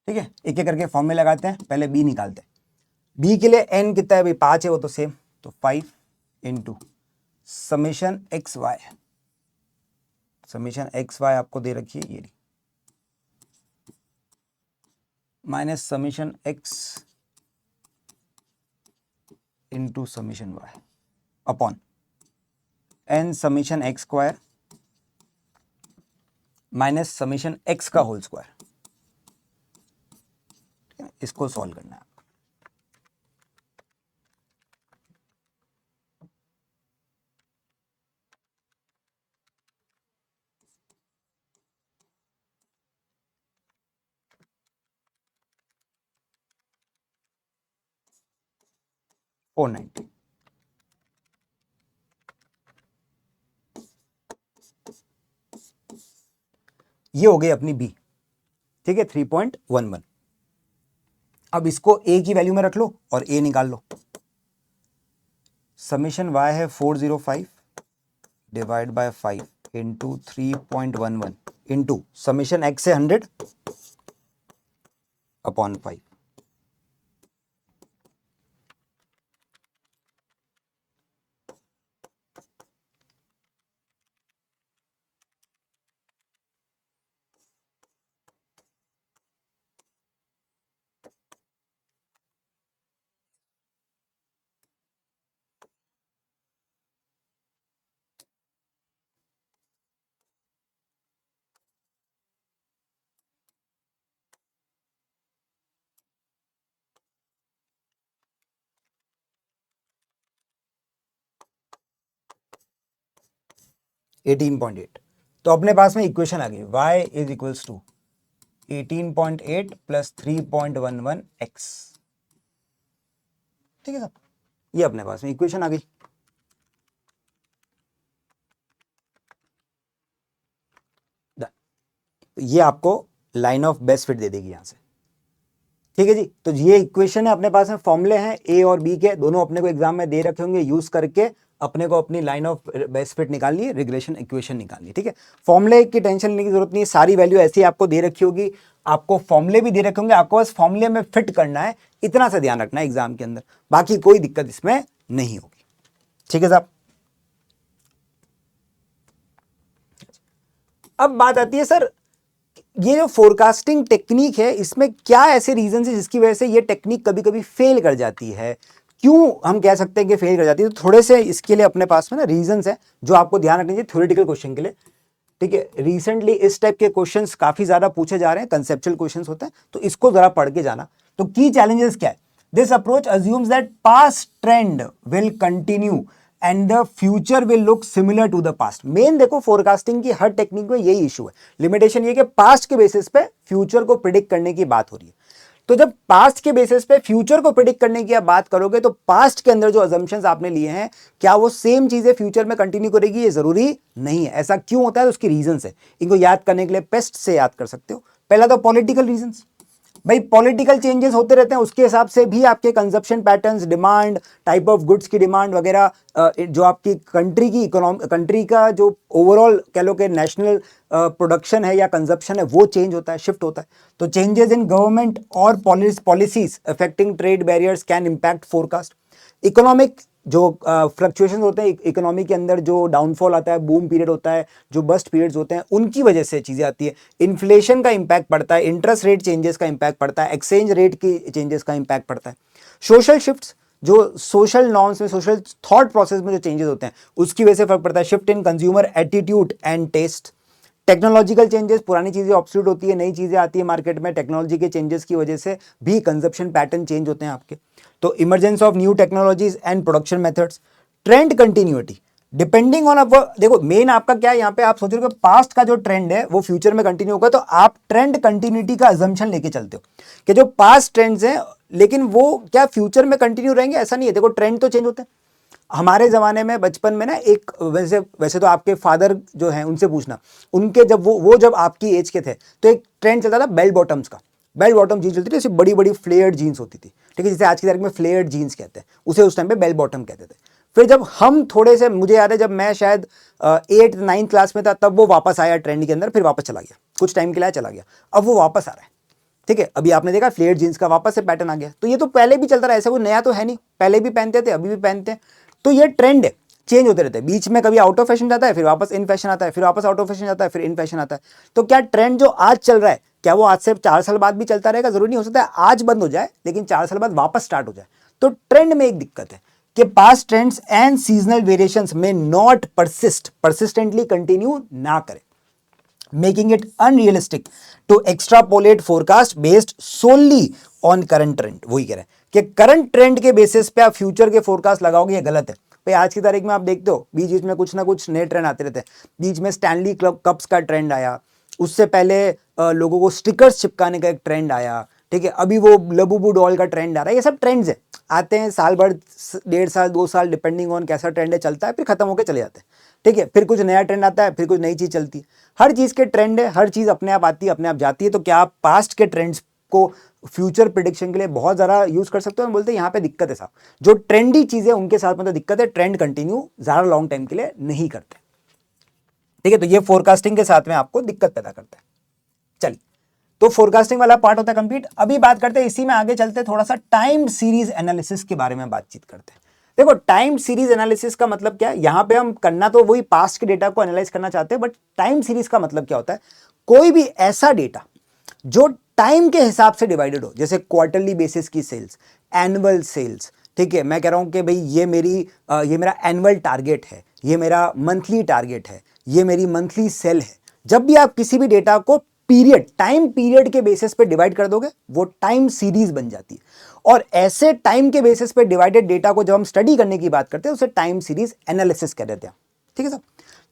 [SPEAKER 1] ठीक है, एक एक करके फॉर्म में लगाते हैं, पहले बी निकालते हैं। बी के लिए एन कितना है भाई, 5 है, वो तो सेम, तो 5 into summation x y, summation x y आपको दे रखी है ये, minus summation x into summation y upon n summation x square minus summation x का होल स्क्वायर। इसको सॉल्व करना है। 490, ये हो गई अपनी बी। ठीक है, 3.11। अब इसको ए की वैल्यू में रख लो और ए निकाल लो। समेशन वाई है 405 divide by 5 into 3.11 into summation x है 100 अपॉन 5। $18.8। तो अपने पास में इक्वेशन आ गई, y is equals to 18.8 plus 3.11x। ठीक है साहब, ये अपने पास में इक्वेशन आ गई। ये आपको लाइन ऑफ बेस्ट फिट दे देगी यहां से। ठीक है जी, तो ये इक्वेशन है, अपने पास में फॉर्मूले हैं ए और बी के, दोनों अपने को एग्जाम में दे रखे होंगे, यूज करके अपने को अपनी लाइन ऑफ बेस्ट फिट निकालनी है, रिग्रेशन इक्वेशन निकालनी है। ठीक है, फॉर्मूले की टेंशन लेने की जरूरत नहीं है, सारी वैल्यू ऐसी आपको दे रखी होगी, आपको फॉर्मूले भी दे रखे होंगे, आपको बस फॉर्मूले में फिट करना है, इतना सा ध्यान रखना है एग्जाम के अंदर, बाकी कोई दिक्कत इसमें नहीं होगी। ठीक है साहब, अब बात आती है सर, ये जो फोरकास्टिंग टेक्निक है, इसमें क्या ऐसे रीजन है जिसकी वजह से ये टेक्निक कभी कभी फेल कर जाती है? क्यों हम कह सकते हैं कि फेल कर जाती है? तो थोड़े से इसके लिए अपने पास में ना रीजंस है जो आपको ध्यान रखने चाहिए थ्योरेटिकल क्वेश्चन के लिए। ठीक है, रिसेंटली इस टाइप के क्वेश्चंस काफी ज्यादा पूछे जा रहे हैं, कंसेप्चुअल क्वेश्चंस होते हैं, तो इसको जरा पढ़ के जाना। तो की चैलेंजेस क्या है? This approach assumes that past trend will continue and the future will look similar to the past. मेन देखो फोरकास्टिंग की हर टेक्निक में यही इशू है, लिमिटेशन ये कि पास्ट के बेसिस पे फ्यूचर को प्रिडिक्ट करने की बात हो रही है। तो जब पास्ट के बेसिस पे फ्यूचर को प्रिडिक्ट करने की आप बात करोगे, तो पास्ट के अंदर जो अजम्पशंस आपने लिए हैं, क्या वो सेम चीजें फ्यूचर में कंटिन्यू करेगी? ये जरूरी नहीं है। ऐसा क्यों होता है? तो उसकी रीजंस है, इनको याद करने के लिए पेस्ट से याद कर सकते हो। पहला तो पॉलिटिकल रीजंस, भाई पॉलिटिकल चेंजेस होते रहते हैं, उसके हिसाब से भी आपके consumption patterns, demand, type of goods की डिमांड वगैरह, जो आपकी कंट्री की इकोनॉमी, कंट्री का जो ओवरऑल कह लो कि नेशनल प्रोडक्शन है या कंजप्शन है, वो चेंज होता है, शिफ्ट होता है। तो चेंजेस इन गवर्नमेंट और policies affecting trade barriers can impact forecast. Economic जो फ्लक्चुएशन होते हैं इकोनॉमी के अंदर, जो डाउनफॉल आता है, बूम पीरियड होता है, जो बस्ट पीरियड्स होते हैं, उनकी वजह से चीज़ें आती है। इन्फ्लेशन का इंपैक्ट पड़ता है, इंटरेस्ट रेट चेंजेस का इंपैक्ट पड़ता है, एक्सचेंज रेट की चेंजेस का इंपैक्ट पड़ता है। सोशल शिफ्ट्स, जो सोशल नॉर्म्स में, सोशल थॉट प्रोसेस में जो चेंजेस होते हैं, उसकी वजह से फर्क पड़ता है। Shift in consumer attitude and taste. Technological changes, पुरानी चीजें ऑब्सोल्यूट होती है, नई चीजें आती है मार्केट में, टेक्नोलॉजी के चेंजेस की वजह से भी कंजप्शन पैटर्न चेंज होते हैं आपके। तो emergence of new technologies and production methods. Trend continuity depending on, अब देखो मेन आपका क्या है यहाँ पे, आप सोच रहे हो पास्ट का जो ट्रेंड है वो फ्यूचर में कंटिन्यू होगा, तो आप ट्रेंड कंटिन्यूटी का अजम्पशन लेके चलते हो कि जो पास्ट ट्रेंड्स हैं, लेकिन वो क्या फ्यूचर में कंटिन्यू रहेंगे? ऐसा नहीं है। देखो ट्रेंड तो चेंज होते हैं, हमारे ज़माने में बचपन में ना एक वैसे तो आपके फादर जो हैं उनसे पूछना, उनके जब वो जब आपकी एज के थे तो एक ट्रेंड चलता था बेल बॉटम्स का। बेल बॉटम जीन्स चलती थी, ऐसी बड़ी बड़ी फ्लेयर्ड जीन्स होती थी, ठीक है, जिसे आज की तारीख में फ्लेयर्ड जीन्स कहते हैं, उसे उस टाइम पे बेल बॉटम कहते थे। फिर जब हम थोड़े से, मुझे याद है जब मैं शायद 8th-9th क्लास में था, तब वो वापस आया ट्रेंड के अंदर, फिर वापस चला गया, कुछ टाइम के लिए चला गया, अब वो वापस आ रहा है। ठीक है, अभी आपने देखा फ्लेयर्ड जीन्स का वापस से पैटर्न आ गया। तो ये तो पहले भी चलता रहा, ऐसा कोई नया तो है नहीं, पहले भी पहनते थे, अभी भी पहनते हैं। तो ये ट्रेंड है, चेंज होते रहते हैं, बीच में कभी आउट ऑफ फैशन जाता है, फिर वापस इन फैशन आता है, फिर वापस आउट ऑफ फैशन जाता है, फिर इन फैशन आता है। तो क्या ट्रेंड जो आज चल रहा है, क्या वो आज से 4 साल बाद भी चलता रहेगा? जरूरी नहीं, हो सकता है आज बंद हो जाए लेकिन 4 साल बाद वापस स्टार्ट हो जाए। तो ट्रेंड में एक दिक्कत है कि past trends and seasonal variations में नॉट परसिस्टेंटली कंटिन्यू ना करें, making it unrealistic to extrapolate forecast based solely on current trend। वही कह रहे हैं कि करंट ट्रेंड के बेसिस पे आप फ्यूचर के फोरकास्ट लगाओगे, ये गलत है भाई। आज की तारीख में आप देखते हो बीच बीच में कुछ ना कुछ नए ट्रेंड आते रहते हैं। बीच में स्टैनली कप्स का ट्रेंड आया, उससे पहले लोगों को स्टिकर्स चिपकाने का एक ट्रेंड आया, ठीक है, अभी वो लबूबू डॉल का ट्रेंड आ रहा है। ये सब ट्रेंड्स है, आते हैं साल भर, 1.5 साल 2 साल डिपेंडिंग ऑन कैसा ट्रेंड है, चलता है, फिर खत्म होकर चले जाते हैं। ठीक है, फिर कुछ नया ट्रेंड आता है, फिर कुछ नई चीज चलती है। हर चीज के ट्रेंड है, हर चीज अपने आप आती है, अपने आप जाती है। तो क्या आप पास्ट के ट्रेंड्स को फ्यूचर प्रिडिक्शन के लिए बहुत ज्यादा यूज कर सकते हो? हम बोलते हैं यहाँ पे दिक्कत है साहब, जो ट्रेंडी चीजें उनके साथ में तो दिक्कत है, ट्रेंड कंटिन्यू ज्यादा लॉन्ग टाइम के लिए नहीं करते। ठीक है, तो ये फोरकास्टिंग के साथ में आपको दिक्कत पैदा करता है। चलिए, तो फोरकास्टिंग वाला पार्ट होता है कंप्लीट। अभी बात करते हैं, इसी में आगे चलते हैं, थोड़ा सा टाइम सीरीज एनालिसिस के बारे में बातचीत करते हैं। देखो, टाइम सीरीज एनालिसिस का मतलब क्या है? यहां पे हम करना तो वही पास्ट के डेटा को एनालाइज करना चाहते हैं, बट टाइम सीरीज का मतलब क्या होता है? कोई भी ऐसा डेटा जो टाइम के हिसाब से डिवाइडेड हो, जैसे क्वार्टरली बेसिस की सेल्स, एनुअल सेल्स। ठीक है, मैं कह रहा हूं कि भाई ये मेरा एनुअल टारगेट है, ये मेरा मंथली टारगेट है, ये मेरी मंथली सेल है। जब भी आप किसी भी डेटा को टाइम पीरियड के बेसिस पे डिवाइड कर दोगे, वो टाइम सीरीज बन जाती है। और ऐसे टाइम के बेसिस पे डिवाइडेड डेटा को जब हम स्टडी करने की बात करते हैं, उसे टाइम सीरीज एनालिसिस कह देते हैं। ठीक है सर,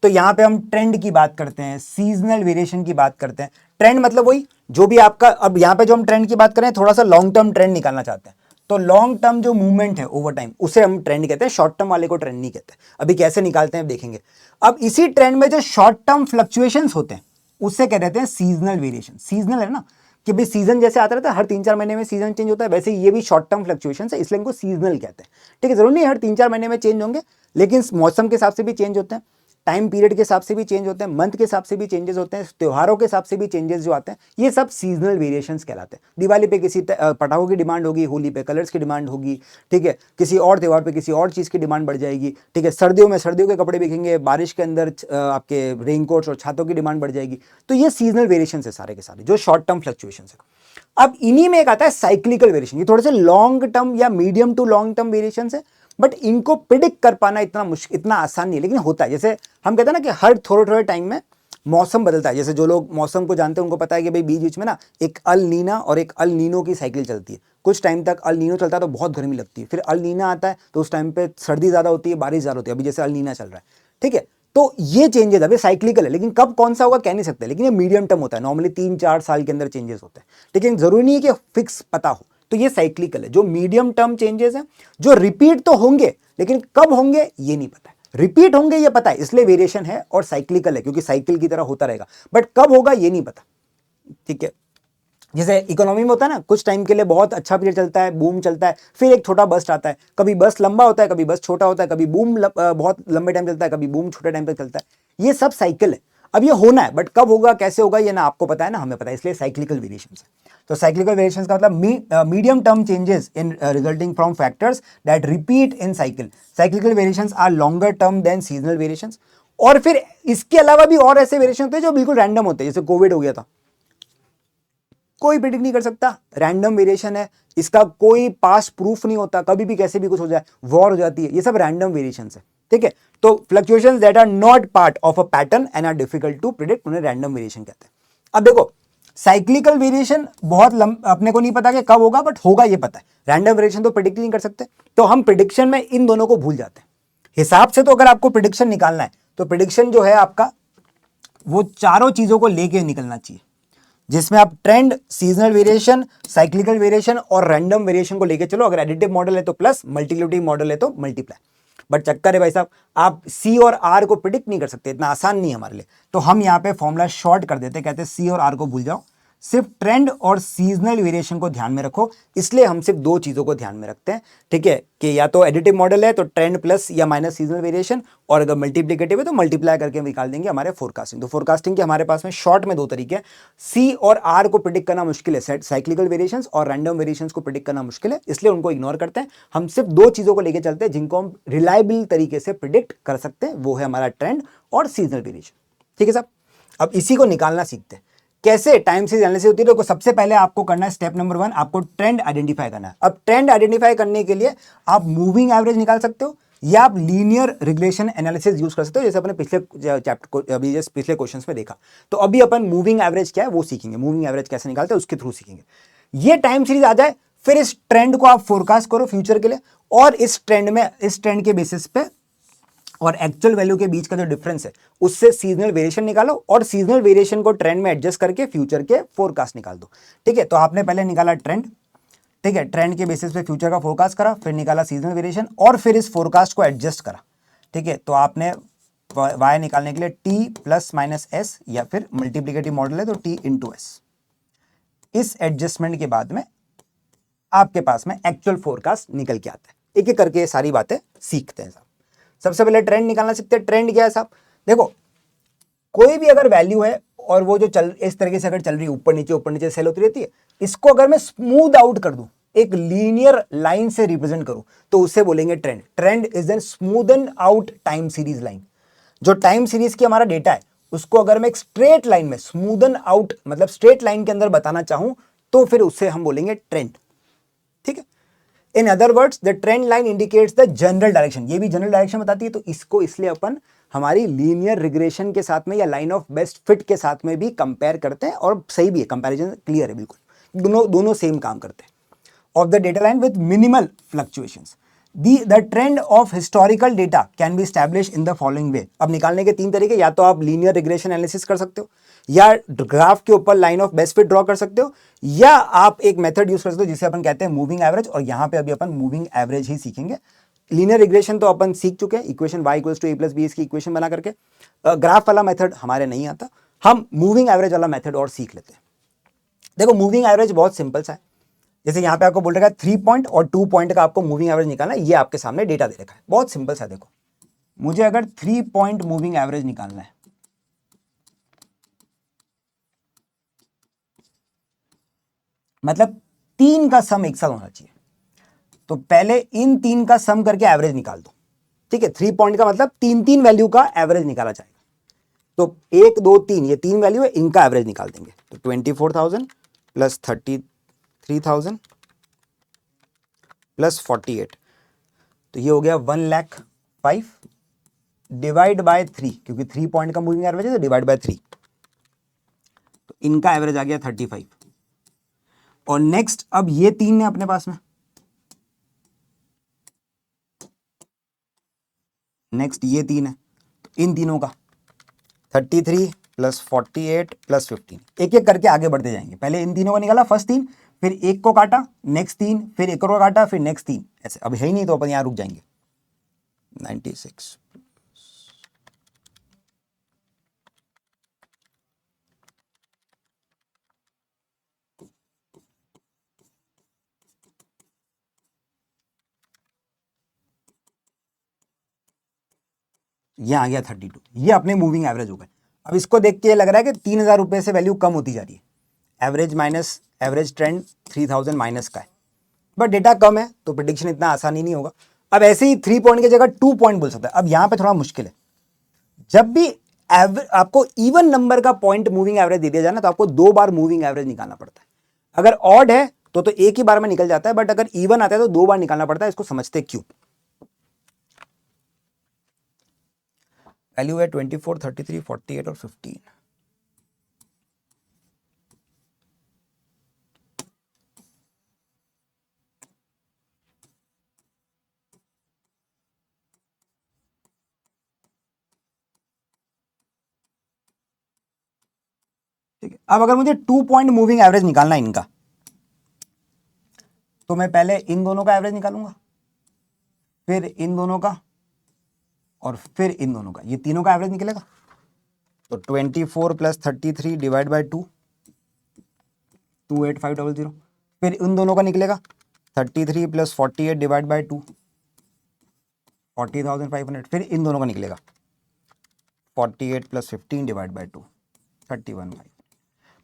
[SPEAKER 1] तो यहां पे हम ट्रेंड की बात करते हैं, सीजनल वेरिएशन की बात करते हैं। ट्रेंड मतलब वही जो भी आपका, अब यहां पे जो हम ट्रेंड की बात करें, थोड़ा सा लॉन्ग टर्म ट्रेंड निकालना चाहते हैं, तो लॉन्ग टर्म जो मूवमेंट है ओवर टाइम, उसे हम ट्रेंड कहते हैं, शॉर्ट टर्म वाले को ट्रेंड नहीं कहते। अभी कैसे निकालते हैं देखेंगे। अब इसी ट्रेंड में जो शॉर्ट टर्म फ्लक्चुएशंस होते हैं, उससे कह देते हैं सीजनल वेरिएशन। सीजनल है ना, कि भाई सीजन जैसे आता रहता है, हर 3-4 महीने में सीजन चेंज होता है, वैसे ये भी शॉर्ट टर्म फ्लक्चुएशन है, इसलिए इनको सीजनल कहते हैं। ठीक है, जरूर नहीं हर 3-4 महीने में चेंज होंगे, लेकिन मौसम के हिसाब से भी चेंज होते हैं, टाइम पीरियड के हिसाब से भी चेंज होते हैं, मंथ के हिसाब से भी चेंजेस होते हैं, त्योहारों के हिसाब से भी चेंजेस जो आते हैं, ये सब सीजनल वेरिएशंस कहलाते हैं। दिवाली पे किसी पटाखों की डिमांड होगी, होली पे कलर्स की डिमांड होगी, ठीक है, किसी और त्योहार पे किसी और चीज़ की डिमांड बढ़ जाएगी। ठीक है, सर्दियों में सर्दियों के कपड़े बिकेंगे, बारिश के अंदर आपके रेनकोट्स और छातों की डिमांड बढ़ जाएगी। तो ये सीजनल वेरिएशन है सारे के सारे, जो शॉर्ट टर्म फ्लक्चुएशन है। अब इन्हीं में एक आता है साइक्लिकल वेरिएशन। ये थोड़े से लॉन्ग टर्म या medium to long term variation है, बट इनको प्रिडिक्ट कर पाना इतना आसान नहीं है, लेकिन होता है। जैसे हम कहते हैं ना कि हर थोड़े थोड़े टाइम में मौसम बदलता है। जैसे जो लोग मौसम को जानते हैं उनको पता है कि भाई बीच बीच में ना एक अल नीना और एक अल नीनो की साइकिल चलती है। कुछ टाइम तक अल नीनो चलता है तो बहुत गर्मी लगती है, फिर अल नीना आता है तो उस टाइम पे सर्दी ज़्यादा होती है, बारिश ज़्यादा होती है। अभी जैसे अल नीना चल रहा है, ठीक है, तो ये चेंजेस अभी साइक्लिकल है, लेकिन कब कौन सा होगा कह नहीं सकते। लेकिन ये मीडियम टर्म होता है, नॉर्मली 3-4 साल के अंदर चेंजेस होते हैं, लेकिन जरूरी नहीं है कि फिक्स पता हो। तो ये साइक्लिकल है। जो मीडियम टर्म चेंजेस हैं, जो रिपीट तो होंगे लेकिन कब होंगे ये नहीं पता है, रिपीट होंगे ये पता है, इसलिए वेरिएशन है और साइक्लिकल है, क्योंकि साइकिल की तरह होता रहेगा, बट कब होगा ये नहीं पता। ठीक है, जैसे इकोनॉमी में होता है ना, कुछ टाइम के लिए बहुत अच्छा पीरियड चलता है, बूम चलता है, फिर एक छोटा बस्ट आता है। कभी बस्ट लंबा होता है, कभी बस्ट छोटा होता है, कभी बूम बहुत लंबे टाइम चलता है, कभी बूम छोटे टाइम तक चलता है। ये सब साइकिल है। अब ये होना है, बट कब होगा कैसे होगा ये ना आपको पता है ना हमें पता है, इसलिए साइक्लिकल वेरिएशन है। तो साइक्लिकल वेरिएशन का मतलब medium term changes in resulting from factors that repeat in cycle. Cyclical variations are longer term than seasonal variations. और फिर इसके अलावा भी और ऐसे वेरिएशन होते हैं जो बिल्कुल रैंडम होते हैं, जैसे कोविड हो गया था, कोई प्रिडिक्ट नहीं कर सकता, रैंडम वेरिएशन है, इसका कोई पास प्रूफ नहीं होता, कभी भी कैसे भी कुछ हो जाए, वॉर हो जाती है, ये सब रैंडम वेरिएशन है। ठीक है, तो fluctuations that are not part of a pattern and are difficult to predict, उन्हें रैंडम वेरिएशन कहते हैं। अब देखो, साइक्लिकल वेरिएशन बहुत अपने को नहीं पता कि कब होगा, बट होगा ये पता है। रैंडम वेरिएशन तो प्रिडिक्ट नहीं कर सकते, तो हम प्रिडिक्शन में इन दोनों को भूल जाते हैं। हिसाब से तो अगर आपको प्रिडिक्शन निकालना है तो प्रिडिक्शन जो है आपका, वो चारों चीजों को लेके निकलना चाहिए, जिसमें आप trend, seasonal variation, cyclical variation और रैंडम वेरिएशन को लेके चलो। अगर एडिटिव मॉडल है तो प्लस, मल्टीप्लिकेटिव मॉडल है तो मल्टीप्लाई। बट चक्कर है भाई साहब, आप सी और आर को प्रिडिक्ट नहीं कर सकते, इतना आसान नहीं है हमारे लिए। तो हम यहाँ पे फॉर्मूला शॉर्ट कर देते, कहते हैं सी और आर को भूल जाओ, सिर्फ ट्रेंड और सीजनल वेरिएशन को ध्यान में रखो। इसलिए हम सिर्फ दो चीजों को ध्यान में रखते हैं, ठीक है, कि या तो एडिटिव मॉडल है तो ट्रेंड प्लस या माइनस सीजनल वेरिएशन, और अगर मल्टीप्लिकेटिव है तो मल्टीप्लाई करके निकाल देंगे हमारे फोरकास्टिंग। तो फोरकास्टिंग के हमारे पास में शॉर्ट में दो तरीके हैं। सी और आर को प्रिडिक्ट करना मुश्किल है, साइक्लिकल वेरिएशंस और रैंडम वेरिएशंस को प्रिडिक्ट करना मुश्किल है, इसलिए उनको इग्नोर करते हैं। हम सिर्फ दो चीजों को लेकर चलते हैं जिनको हम रिलायबल तरीके से प्रिडिक्ट कर सकते हैं, वो है हमारा ट्रेंड और सीजनल वेरिएशन। ठीक है साहब, अब इसी को निकालना सीखते हैं। कैसे टाइम सीरीज एनालिसिस होती है? तो सबसे पहले आपको करना है स्टेप नंबर 1, आपको ट्रेंड आइडेंटिफाई करना है। अब ट्रेंड आइडेंटिफाई करने के लिए आप मूविंग एवरेज निकाल सकते हो या आप लीनियर रिग्रेशन एनालिसिस यूज कर सकते हो, जैसे अपने पिछले चैप्टर को अभी जैसे पिछले क्वेश्चंस में देखा। तो अभी अपन मूविंग एवरेज क्या है वो सीखेंगे, मूविंग एवरेज कैसे निकालते हैं उसके थ्रू सीखेंगे। ये टाइम सीरीज आ जाए, फिर इस ट्रेंड को आप फोरकास्ट करो फ्यूचर के लिए, और इस ट्रेंड के बेसिस पे और एक्चुअल वैल्यू के बीच का जो डिफरेंस है उससे सीजनल वेरिएशन निकालो, और सीजनल वेरिएशन को ट्रेंड में एडजस्ट करके फ्यूचर के फोरकास्ट निकाल दो। ठीक है, तो आपने पहले निकाला ट्रेंड, ठीक है, ट्रेंड के बेसिस पे फ्यूचर का फोरकास्ट करा, फिर निकाला सीजनल वेरिएशन, और फिर इस फोरकास्ट को एडजस्ट करा। ठीक है, तो आपने वाई निकालने के लिए टी प्लस माइनस एस, या फिर मल्टीप्लिकेटिव मॉडल है तो टी इंटू एस। इस एडजस्टमेंट के बाद में आपके पास में एक्चुअल फोरकास्ट निकल के आता है। एक एक करके सारी बातें सीखते हैं। सबसे पहले ट्रेंड निकालना सीखते हैं। ट्रेंड क्या है साहब? देखो, कोई भी अगर वैल्यू है और वो जो चल इस तरीके से अगर चल रही है, ऊपर नीचे सेल होती रहती है, इसको अगर मैं स्मूथ आउट कर दूं, एक लीनियर लाइन से रिप्रेजेंट करूं, तो उससे बोलेंगे trend. Trend is an smoothen out time series line. जो टाइम सीरीज की हमारा डेटा है उसको अगर मैं एक स्ट्रेट लाइन में स्मूदन आउट, मतलब स्ट्रेट लाइन के अंदर बताना चाहूं, तो फिर उससे हम बोलेंगे ट्रेंड। ठीक है, in other words the trend line indicates the general direction. ये भी जनरल डायरेक्शन बताती है, तो इसको इसलिए अपन हमारी लीनियर रिग्रेशन के साथ में या लाइन ऑफ बेस्ट फिट के साथ में भी कंपेयर करते हैं, और सही भी है, कंपैरिजन क्लियर है बिल्कुल, दोनों सेम काम करते हैं। Of the data line with minimal fluctuations, the trend of historical data can be establish in the following वे। अब निकालने के तीन तरीके, या तो आप लीनियर रिग्रेशन एनालिसिस कर सकते हो, या ग्राफ के ऊपर line of best fit draw कर सकते हो, या आप एक मेथड यूज कर सकते हो जिसे अपन कहते हैं मूविंग एवरेज, और यहां पे अभी अपन मूविंग एवरेज ही सीखेंगे। लीनियर रिग्रेशन तो अपन सीख चुके हैं, equation y equals to a plus b इसकी इक्वेशन बना करके। ग्राफ वाला मेथड हमारे नहीं आता, हम मूविंग एवरेज वाला मेथड और सीख लेते हैं। देखो, मूविंग एवरेज बहुत सिंपल सा है। जैसे यहाँ पे आपको बोल रखा है 3 पॉइंट और 2 पॉइंट का आपको मूविंग एवरेज निकालना है, ये आपके सामने डेटा दे रखा है, बहुत सिंपल सा। देखो, मुझे अगर 3 पॉइंट मूविंग एवरेज निकालना है, मतलब 3 का सम एक साथ होना चाहिए, तो पहले इन 3 का सम करके एवरेज निकाल दो। ठीक है, 3 पॉइंट का मतलब 3 वैल्यू का एवरेज निकाला जाएगा। तो 1 2 3 ये 3 वैल्यू है, इनका एवरेज निकाल देंगे। तो 24,000 प्लस 33,000 प्लस 48, तो ये हो गया 1,05,000 डिवाइड बाय 3, क्योंकि 3 पॉइंट का मूविंग एवरेज है तो डिवाइड बाय 3, तो इनका एवरेज आ गया 35। और नेक्स्ट, अब ये 3 है अपने पास में, नेक्स्ट ये 3 है, तो इन तीनों का 33 प्लस 48 प्लस 15, एक एक करके आगे बढ़ते जाएंगे। पहले इन तीनों को निकाला, फर्स्ट 3, फिर एक को काटा, नेक्स्ट 3, फिर एक और को काटा, फिर नेक्स्ट 3, ऐसे। अब है ही नहीं तो अपन यहां रुक जाएंगे। 96 ये आ गया 32, ये अपने मूविंग एवरेज हो गए। अब इसको देख के ये लग रहा है कि 3,000 रुपए से वैल्यू कम होती जा रही है। Average minus average trend 3,000 minus का है, बट डेटा कम है तो प्रिडिक्शन इतना आसानी नहीं होगा। अब ऐसे ही 3 पॉइंट की जगह 2 पॉइंट बोल सकता है। अब यहां पे थोड़ा मुश्किल है, जब भी आपको इवन नंबर का पॉइंट मूविंग एवरेज दे दिया जाए ना, तो आपको 2 बार मूविंग एवरेज निकालना पड़ता है। अगर ऑड है तो एक ही बार में निकल जाता है, बट अगर इवन आता है तो 2 बार निकालना पड़ता है। इसको समझते क्यों? वैल्यू है 24, 33, 48 और 15। ठीक है, अब अगर मुझे 2 पॉइंट मूविंग एवरेज निकालना है इनका, तो मैं पहले इन दोनों का एवरेज निकालूंगा, फिर इन दोनों का, और फिर इन दोनों का, ये तीनों का एवरेज निकलेगा। तो 24 प्लस 33 डिवाइड बाई 2, 28500। फिर इन दोनों का निकलेगा 33 प्लस 48 डिवाइड बाई 2, 40,500। फिर इन दोनों का निकलेगा 48 प्लस 15 डिवाइड बाई 2, 31,500।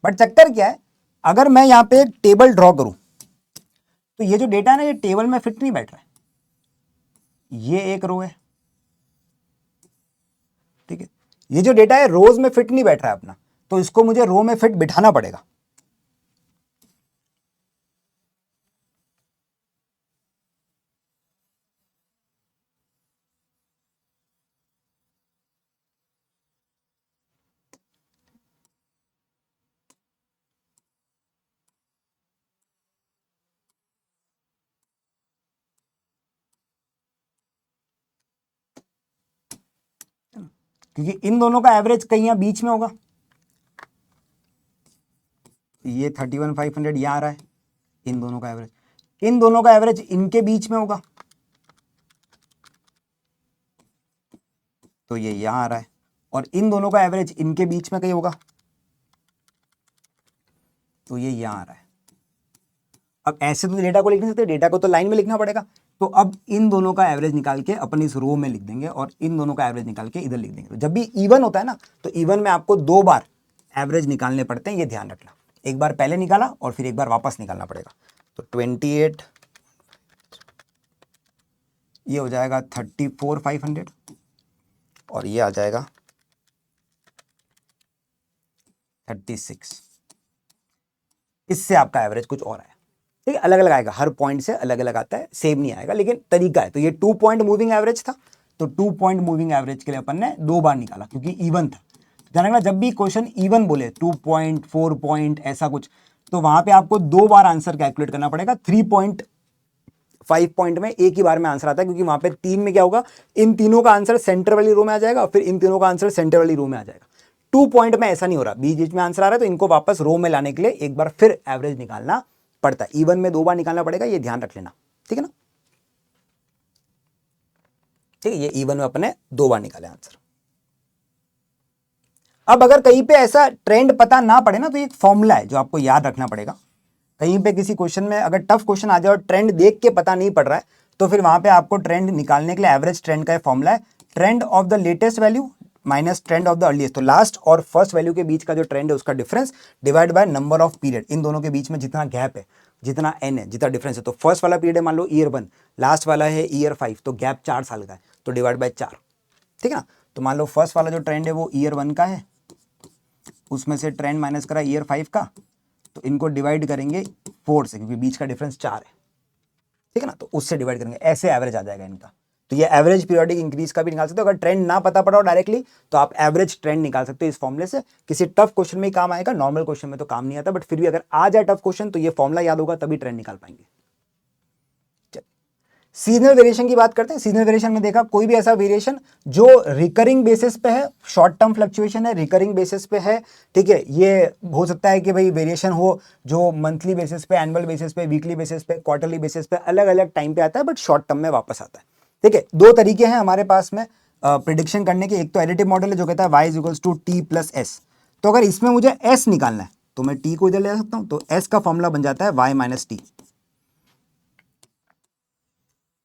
[SPEAKER 1] बट चक्कर क्या है, अगर मैं यहाँ पे एक टेबल ड्रॉ करूं तो ये जो डेटा है ना, ये टेबल में फिट नहीं बैठ रहा है। ये एक रो है, ठीक है, ये जो डेटा है रोज में फिट नहीं बैठ रहा है अपना, तो इसको मुझे रो में फिट बिठाना पड़ेगा। क्योंकि इन दोनों का एवरेज कहीं यहां बीच में होगा। ये 31,500 यहां आ रहा है, इन दोनों का एवरेज, इन दोनों का एवरेज इनके बीच में होगा, तो ये यहां आ रहा है, और इन दोनों का एवरेज इनके बीच में कहीं होगा, तो ये यहां आ रहा है। अब ऐसे तो डेटा को लिख नहीं सकते, डेटा को तो लाइन में लिखना पड़ेगा। तो अब इन दोनों का एवरेज निकाल के अपन इस रो में लिख देंगे और इन दोनों का एवरेज निकाल के इधर लिख देंगे। तो जब भी इवन होता है ना, तो इवन में आपको 2 बार एवरेज निकालने पड़ते हैं, ये ध्यान रखना। एक बार पहले निकाला और फिर एक बार वापस निकालना पड़ेगा। तो 28, ये हो जाएगा 34,500 और ये आ जाएगा 36। इससे आपका एवरेज कुछ और आया, ठीक है, अलग अलग आएगा, हर पॉइंट से अलग अलग आता है, सेम नहीं आएगा, लेकिन तरीका है। तो ये 2 पॉइंट मूविंग एवरेज था, तो 2 पॉइंट मूविंग एवरेज के लिए अपन ने 2 बार निकाला क्योंकि इवन था। ध्यान रखना, जब भी क्वेश्चन इवन बोले 2 पॉइंट 4 पॉइंट ऐसा कुछ, तो वहां पे आपको 2 बार आंसर कैलकुलेट करना पड़ेगा। 3.5 पॉइंट में एक ही बार में आंसर आता है, क्योंकि वहां पे 3 में क्या होगा, इन तीनों का आंसर सेंटर वाली रो में आ जाएगा, फिर इन तीनों का आंसर सेंटर वाली रो में आ जाएगा। 2 पॉइंट में ऐसा नहीं हो रहा, बीच बीच में आंसर आ रहा है, तो इनको वापस रो में लाने के लिए एक बार फिर एवरेज निकालना पड़ता है। इवन में 2 बार निकालना पड़ेगा, ये ध्यान रख लेना, ठीक है ना। ठीक है, ये इवन में अपने 2 बार निकाले आंसर। अब अगर कहीं पे ऐसा ट्रेंड पता ना पड़े ना, तो एक फॉर्मूला है जो आपको याद रखना पड़ेगा। कहीं पे किसी क्वेश्चन में अगर टफ क्वेश्चन आ जाए और ट्रेंड देख के पता नहीं पड़ रहा है, तो फिर वहां पे आपको ट्रेंड निकालने के लिए एवरेज ट्रेंड का फॉर्मूला है, trend of the latest value minus trend of the earliest. तो लास्ट और फर्स्ट वैल्यू के बीच का जो ट्रेंड है उसका difference divide by number of period, इन दोनों के बीच में जितना गैप है, जितना एन है, जितना डिफरेंस है। तो फर्स्ट वाला पीरियड है मान लो ईयर 1, लास्ट वाला है ईयर 5, तो गैप 4 साल का है, तो डिवाइड बाय 4, ठीक है ना। तो मान लो फर्स्ट वाला जो ट्रेंड है वो ईयर 1 का है, उसमें से ट्रेंड माइनस करा ईयर 5 का, तो इनको डिवाइड करेंगे 4 से, क्योंकि बीच का डिफरेंस 4 है, ठीक है ना, तो उससे डिवाइड करेंगे, ऐसे एवरेज आ जाएगा इनका। तो ये एवरेज पीरियोडिक इंक्रीज का भी निकाल सकते हो। अगर ट्रेंड ना पता पड़ा हो डायरेक्टली, तो आप एवरेज ट्रेंड निकाल सकते हो इस फॉर्मूले से। किसी टफ क्वेश्चन में ही काम आएगा, नॉर्मल क्वेश्चन में तो काम नहीं आता, बट फिर भी अगर आ जाए टफ क्वेश्चन तो ये फॉर्मूला याद होगा, तभी ट्रेंड निकाल पाएंगे। सीजनल वेरिएशन की बात करते हैं। सीजनल वेरिएशन में देखा कोई भी ऐसा वेरिएशन जो रिकरिंग बेसिस पे है, शॉर्ट टर्म फ्लक्चुएशन है, रिकरिंग बेसिस पे है, ठीक है। ये हो सकता है कि भाई वेरिएशन हो जो मंथली बेसिस पे, एनुअल बेसिस पे, वीकली बेसिस पे, क्वार्टरली बेसिस पे, अलग अलग टाइम पे आता है, बट शॉर्ट टर्म में वापस आता है, ठीक है। 2 तरीके हैं हमारे पास में प्रिडिक्शन करने के। एक तो एडिटिव मॉडल है जो कहता है y equals to t plus s. तो अगर इसमें मुझे s निकालना है तो मैं t को इधर ले सकता हूं, तो s का फॉर्मूला बन जाता है y माइनस टी।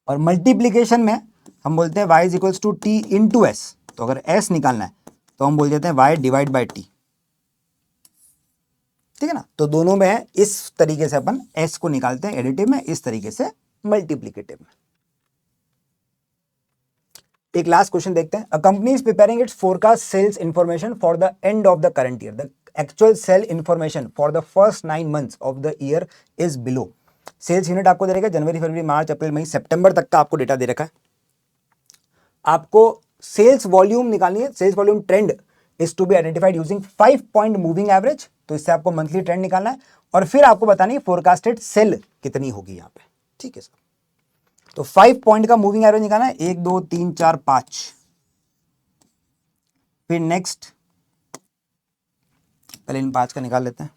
[SPEAKER 1] और मल्टीप्लीकेशन में हम बोलते हैं y is equals to t into s. तो अगर s निकालना है तो हम बोल देते हैं y डिवाइड बाई टी, ठीक है ना। तो दोनों में है, इस तरीके से अपन s को निकालते हैं एडिटिव में, इस तरीके से मल्टीप्लीकेटिव में। एक लास्ट क्वेश्चन देखते हैं। A company is preparing its forecast sales information for the end of the current year. The actual sale information for the first 9 months of the year is below. Sales unit आपको दे रखा है, जनवरी फरवरी मार्च अप्रैल मई सितंबर तक का आपको data दे रखा है। आपको सेल्स वॉल्यूम निकालनी है। Sales volume trend is to be identified using 5 point moving average. तो इससे आपको मंथली ट्रेंड निकालना है और फिर आपको बतानी है फोरकास्टेड सेल कितनी होगी यहाँ पे, ठीक है सर। तो 5 पॉइंट का मूविंग एवरेज निकालना है, 1 2 3 4 5। फिर नेक्स्ट, पहले इन 5 का निकाल लेते हैं।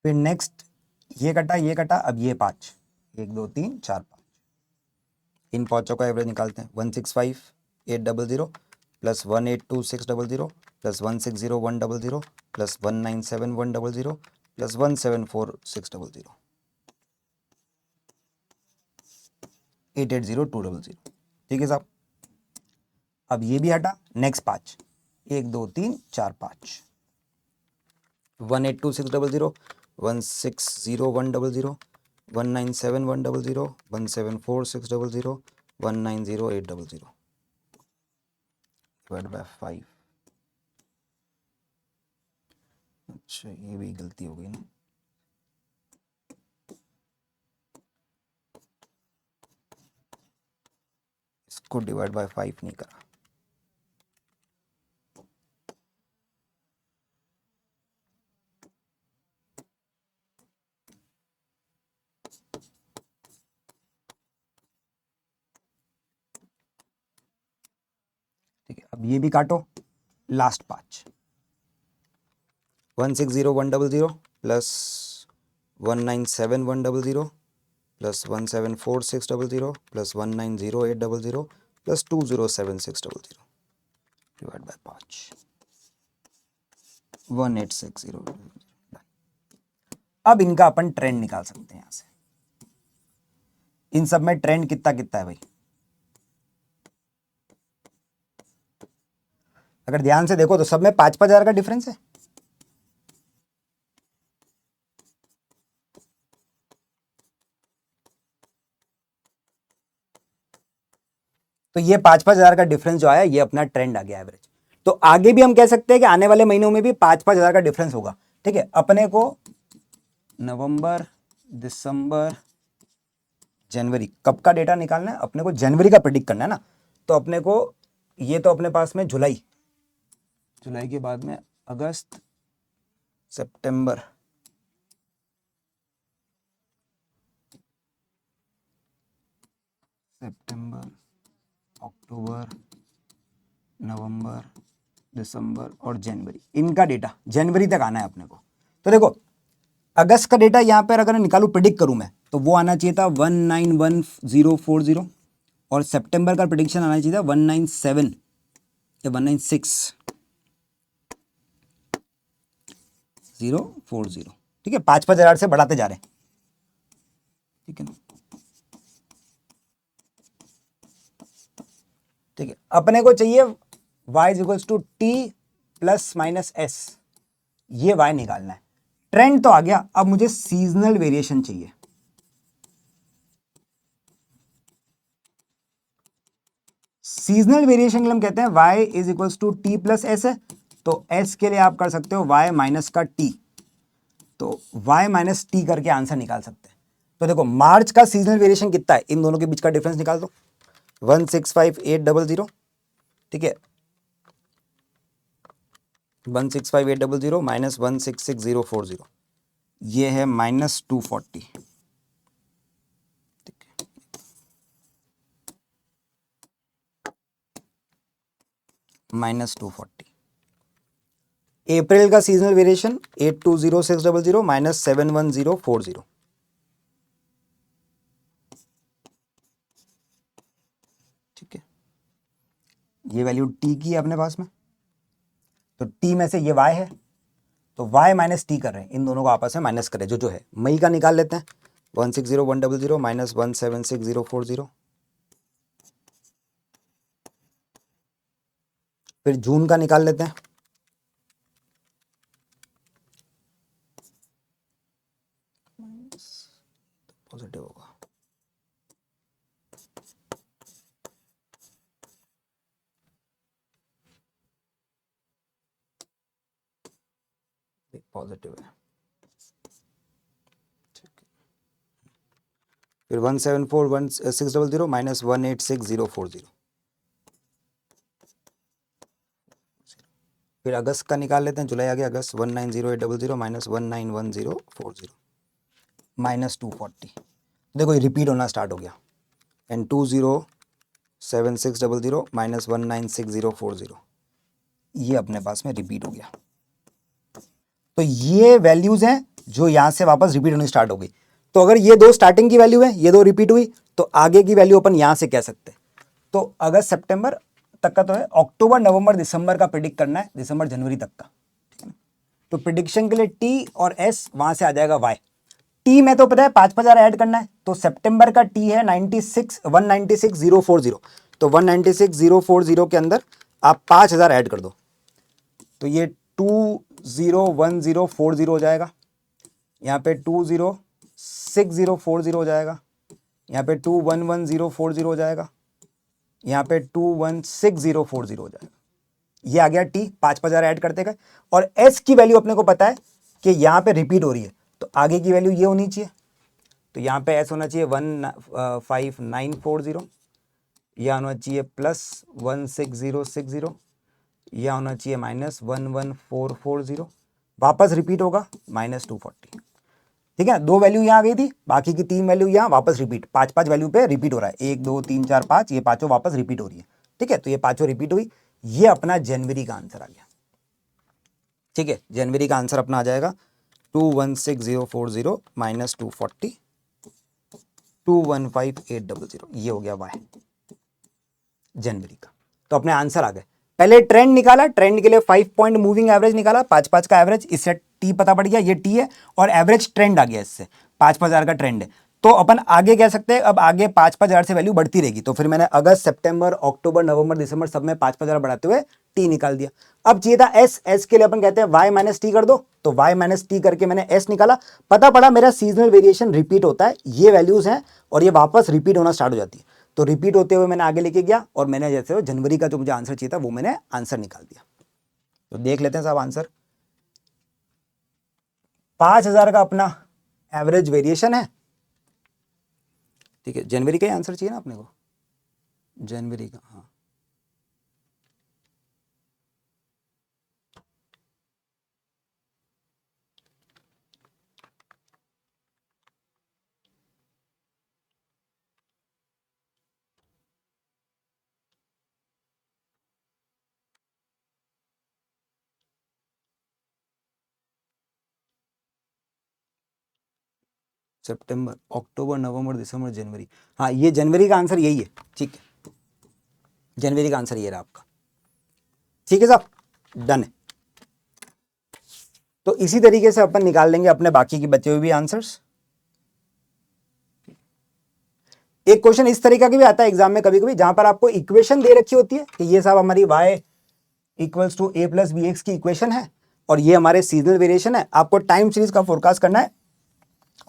[SPEAKER 1] फिर नेक्स्ट ये कटा, अब ये 5, 1 2 3 4 5, इन पाँचों का एवरेज निकालते हैं। 165,800 प्लस 182,600 प्लस 160,100 प्लस 197,100 प्लस 174,600, 880,200। ठीक है साहब। अब ये भी हटा, नेक्स्ट 5, 1 2 3 4 5, 182,600, 160,100, 197,100, 174,600, 190,800 डिवाइड बाय 5। अच्छा ये भी गलती हो गई ना, इसको डिवाइड बाय 5 नहीं करा। ठीक है, अब ये भी काटो, last 5, 160,100 plus 197,100 plus 174,600 plus 190,800 plus 207,600 divide by 5, 186,000। अब इनका अपन ट्रेंड निकाल सकते हैं यहां से। इन सब में ट्रेंड कितना कितना है भाई, अगर ध्यान से देखो तो सब में 5,000 का डिफरेंस है। तो ये 5,000 का डिफरेंस जो आया ये अपना ट्रेंड आ गया एवरेज। तो आगे भी हम कह सकते हैं कि आने वाले महीनों में भी 5,000 का डिफरेंस होगा। ठीक है, अपने को नवंबर, दिसंबर, जनवरी कब का डेटा निकालना है, अपने को जनवरी का प्रिडिक्ट करना है ना। तो अपने को ये तो अपने पास में जुलाई के बाद में अगस्त, सितंबर, अक्टूबर, नवंबर, दिसंबर और जनवरी, इनका डेटा जनवरी तक आना है अपने को। तो देखो अगस्त का डेटा यहाँ पर अगर निकालू, प्रिडिक्ट करूँ मैं, तो वो आना चाहिए था 191,040 और सितंबर का प्रिडिक्शन आना चाहिए था 197 या 196,040। ठीक है, 5,000 से बढ़ाते जा रहे हैं। ठीक है ना, ठीक है। अपने को चाहिए y is equals to t plus minus s, ये y निकालना है। ट्रेंड तो आ गया, अब मुझे सीजनल वेरिएशन चाहिए। सीजनल वेरिएशन के लिए हम कहते हैं y is equals to t plus s है, तो s के लिए आप कर सकते हो y माइनस का t, तो y माइनस टी करके आंसर निकाल सकते हैं। तो देखो मार्च का सीजनल वेरिएशन कितना है, इन दोनों के बीच का डिफरेंस निकाल दो, 165,800। ठीक है, 165,800 माइनस 166,040, ये है माइनस 240। ठीक है, माइनस 240। अप्रैल का सीजनल वेरिएशन 820,600 माइनस 71040। ठीक है, ये वैल्यू टी की है अपने पास में, तो टी में से ये y है, तो y माइनस टी कर रहे हैं, इन दोनों को आपस में माइनस करें, जो है मई का निकाल लेते हैं, 160,100 माइनस 176,040। फिर जून का निकाल लेते हैं, पॉजिटिव होगा, पॉजिटिव है। फिर 174,600 माइनस 186,040। फिर अगस्त का निकाल लेते हैं, जुलाई आ गया, अगस्त 190,800 माइनस 191,040 माइनस 240। देखो ये रिपीट होना स्टार्ट हो गया, एंड 20,7600 माइनस 196,040, ये अपने पास में रिपीट हो गया। तो ये वैल्यूज हैं जो यहाँ से वापस रिपीट होनी स्टार्ट हो गई। तो अगर ये दो स्टार्टिंग की वैल्यू है, ये दो रिपीट हुई, तो आगे की वैल्यू अपन यहाँ से कह सकते हैं। तो अगस्त सितंबर तक का तो है, अक्टूबर नवंबर दिसंबर का प्रिडिक्ट करना है, दिसंबर जनवरी तक का, ठीक है ना। तो प्रिडिक्शन के लिए टी और एस, वहां से आ जाएगा वाई। टी में तो पता है 5,000 ऐड करना है, तो सितंबर का टी है 196,040। तो 196,040 के अंदर आप 5,000 ऐड कर दो, तो ये 201040 हो जाएगा, यहाँ पे 206040 हो जाएगा, यहाँ पे 211040 हो जाएगा, यहाँ पे 216040 हो जाएगा। ये आ गया टी, 5,000 ऐड करते गए। और एस की वैल्यू अपने को पता है कि यहाँ पे रिपीट हो रही है, तो आगे की वैल्यू ये होनी चाहिए। तो यहाँ पे एस होना चाहिए 15940, यह होना चाहिए +16060, यह होना चाहिए -11440, वापस रिपीट होगा -240। ठीक है, 2 वैल्यू यहाँ आ गई थी, बाकी की 3 वैल्यू यहाँ वापस रिपीट, 5 वैल्यू पे रिपीट हो रहा है, 1 2 3 4 5, ये पांचों वापस रिपीट हो रही है। ठीक है, तो ये पांचों रिपीट हुई, ये अपना जनवरी का आंसर आ गया। ठीक है, जनवरी का आंसर अपना आ जाएगा 216040 -240 215800, ये हो गया वाई जनवरी का। तो अपने आंसर आ गए। पहले ट्रेंड निकाला, ट्रेंड के लिए 5 पॉइंट मूविंग एवरेज निकाला, 5 का एवरेज, इससे टी पता पड़ गया, ये टी है, और एवरेज ट्रेंड आ गया, इससे 5,000 का ट्रेंड है। तो अपन आगे कह सकते हैं, अब आगे 5,000 से वैल्यू बढ़ती रहेगी। तो फिर मैंने अगस्त सितंबर अक्टूबर नवंबर दिसंबर सब में 5,000 बढ़ाते हुए टी निकाल दिया। अब चाहिए था एस, एस के लिए अपन कहते हैं वाई माइनस टी कर दो, तो वाई माइनस टी करके मैंने एस निकाला। पता पड़ा मेरा सीजनल वेरिएशन रिपीट होता है, ये वैल्यूज हैं और ये वापस रिपीट होना स्टार्ट हो जाती है। तो रिपीट होते हुए मैंने आगे लेके गया और मैंने जैसे वो जनवरी का जो मुझे आंसर चाहिए था वो मैंने आंसर निकाल दिया। तो देख लेते हैं साहब आंसर। 5,000 का अपना एवरेज वेरिएशन है। ठीक है, जनवरी का ही आंसर चाहिए ना अपने को, जनवरी का। हाँ, सितंबर अक्टूबर नवंबर दिसंबर जनवरी, हाँ ये जनवरी का आंसर यही है। ठीक है, जनवरी का आंसर ये रहा आपका। ठीक है साहब, डन है। तो इसी तरीके से अपन निकाल लेंगे अपने बाकी की बचे हुए भी आंसर्स। एक क्वेश्चन इस तरीके का भी आता है एग्जाम में कभी कभी, जहां पर आपको इक्वेशन दे रखी होती है कि ये साहब हमारी y equals to a plus bx की इक्वेशन है और ये हमारे सीजनल वेरिएशन है। आपको टाइम सीरीज का फोरकास्ट करना है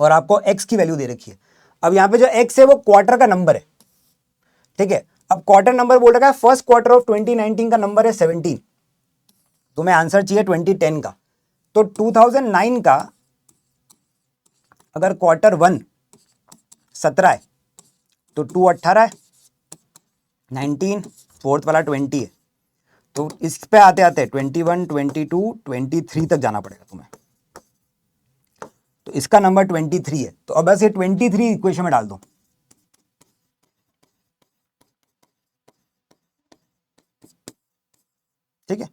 [SPEAKER 1] और आपको x की वैल्यू दे रखी है। अब यहाँ पे जो x है वो क्वार्टर का नंबर है। ठीक है, अब क्वार्टर नंबर बोल रखा है, फर्स्ट क्वार्टर ऑफ 2019 का नंबर है 17, तो मैं आंसर चाहिए 2010 का। तो 2009 का अगर क्वार्टर 1 17 है तो 2 18 है, 19 फोर्थ वाला 20 है, तो इस पे आते आते 21 22 23 तक जाना पड़ेगा तुम्हें। तो इसका नंबर 23 है, तो अब बस ये 23 इक्वेशन में डाल दो। ठीक है,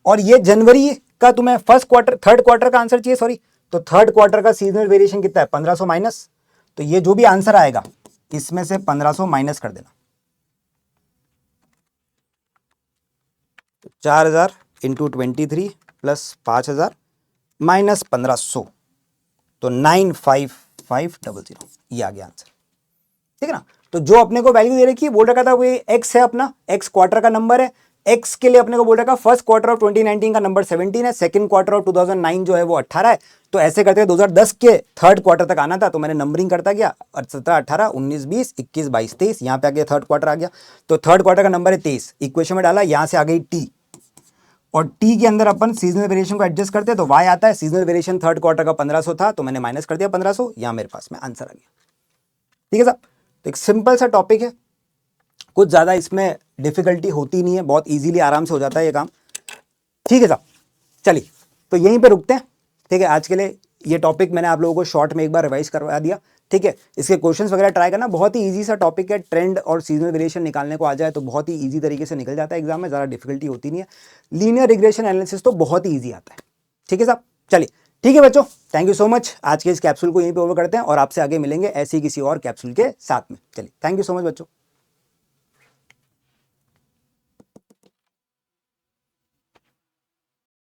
[SPEAKER 1] और ये जनवरी का तुम्हें फर्स्ट क्वार्टर थर्ड क्वार्टर का आंसर चाहिए, सॉरी, तो थर्ड क्वार्टर का सीजनल वेरिएशन कितना है 1500 माइनस, तो ये जो भी आंसर आएगा इसमें से 1500 माइनस कर देना। 4,000 इंटू 23 प्लस 5,000 माइनस 1500, तो 95500, ये आ गया आंसर। ठीक है ना, तो जो अपने को वैल्यू दे रखी है, बोल रखा था वो एक्स है, अपना एक्स क्वार्टर का नंबर है। एक्स के लिए अपने को बोल रखा फर्स्ट क्वार्टर ऑफ 2019 का नंबर 17 है, सेकंड क्वार्टर ऑफ 2009 जो है वो 18 है। तो ऐसे करते 2010 के थर्ड क्वार्टर तक आना था, तो मैंने नंबरिंग करता गया, 17 18 19 20 21 22 23, यहाँ पे आ गया थर्ड क्वार्टर आ गया। तो थर्ड क्वार्टर का नंबर है 23, इक्वेशन में डाला, यहाँ से आ गई टी, और टी के अंदर अपन सीजनल वेरिएशन को एडजस्ट करते हैं तो वाई आता है। सीजनल वेरिएशन थर्ड क्वार्टर का 1500 था, तो मैंने माइनस कर दिया 1500, यहाँ मेरे पास में आंसर आ गया। ठीक है साहब, तो एक सिंपल सा टॉपिक है, कुछ ज़्यादा इसमें डिफिकल्टी होती नहीं है, बहुत इजीली आराम से हो जाता है ये काम। ठीक है साहब, चलिए तो यहीं पे रुकते हैं। ठीक है, आज के लिए ये टॉपिक मैंने आप लोगों को शॉर्ट में एक बार रिवाइज करवा दिया। ठीक है, इसके क्वेश्चंस वगैरह ट्राई करना, बहुत ही इजी सा टॉपिक है। ट्रेंड और सीजनल वेरिएशन निकालने को आ जाए तो बहुत ही इजी तरीके से निकल जाता है एग्जाम में, ज़्यादा डिफिकल्टी होती नहीं है। लीनियर रिग्रेशन एनालिसिस तो बहुत ही ईजी आता है। ठीक है साहब, चलिए ठीक है बच्चों, थैंक यू सो मच। आज के इस कैप्सूल को यहीं पे ओवर करते हैं और आपसे आगे मिलेंगे ऐसे ही किसी और कैप्सूल के साथ में। चलिए, थैंक यू सो मच बच्चों।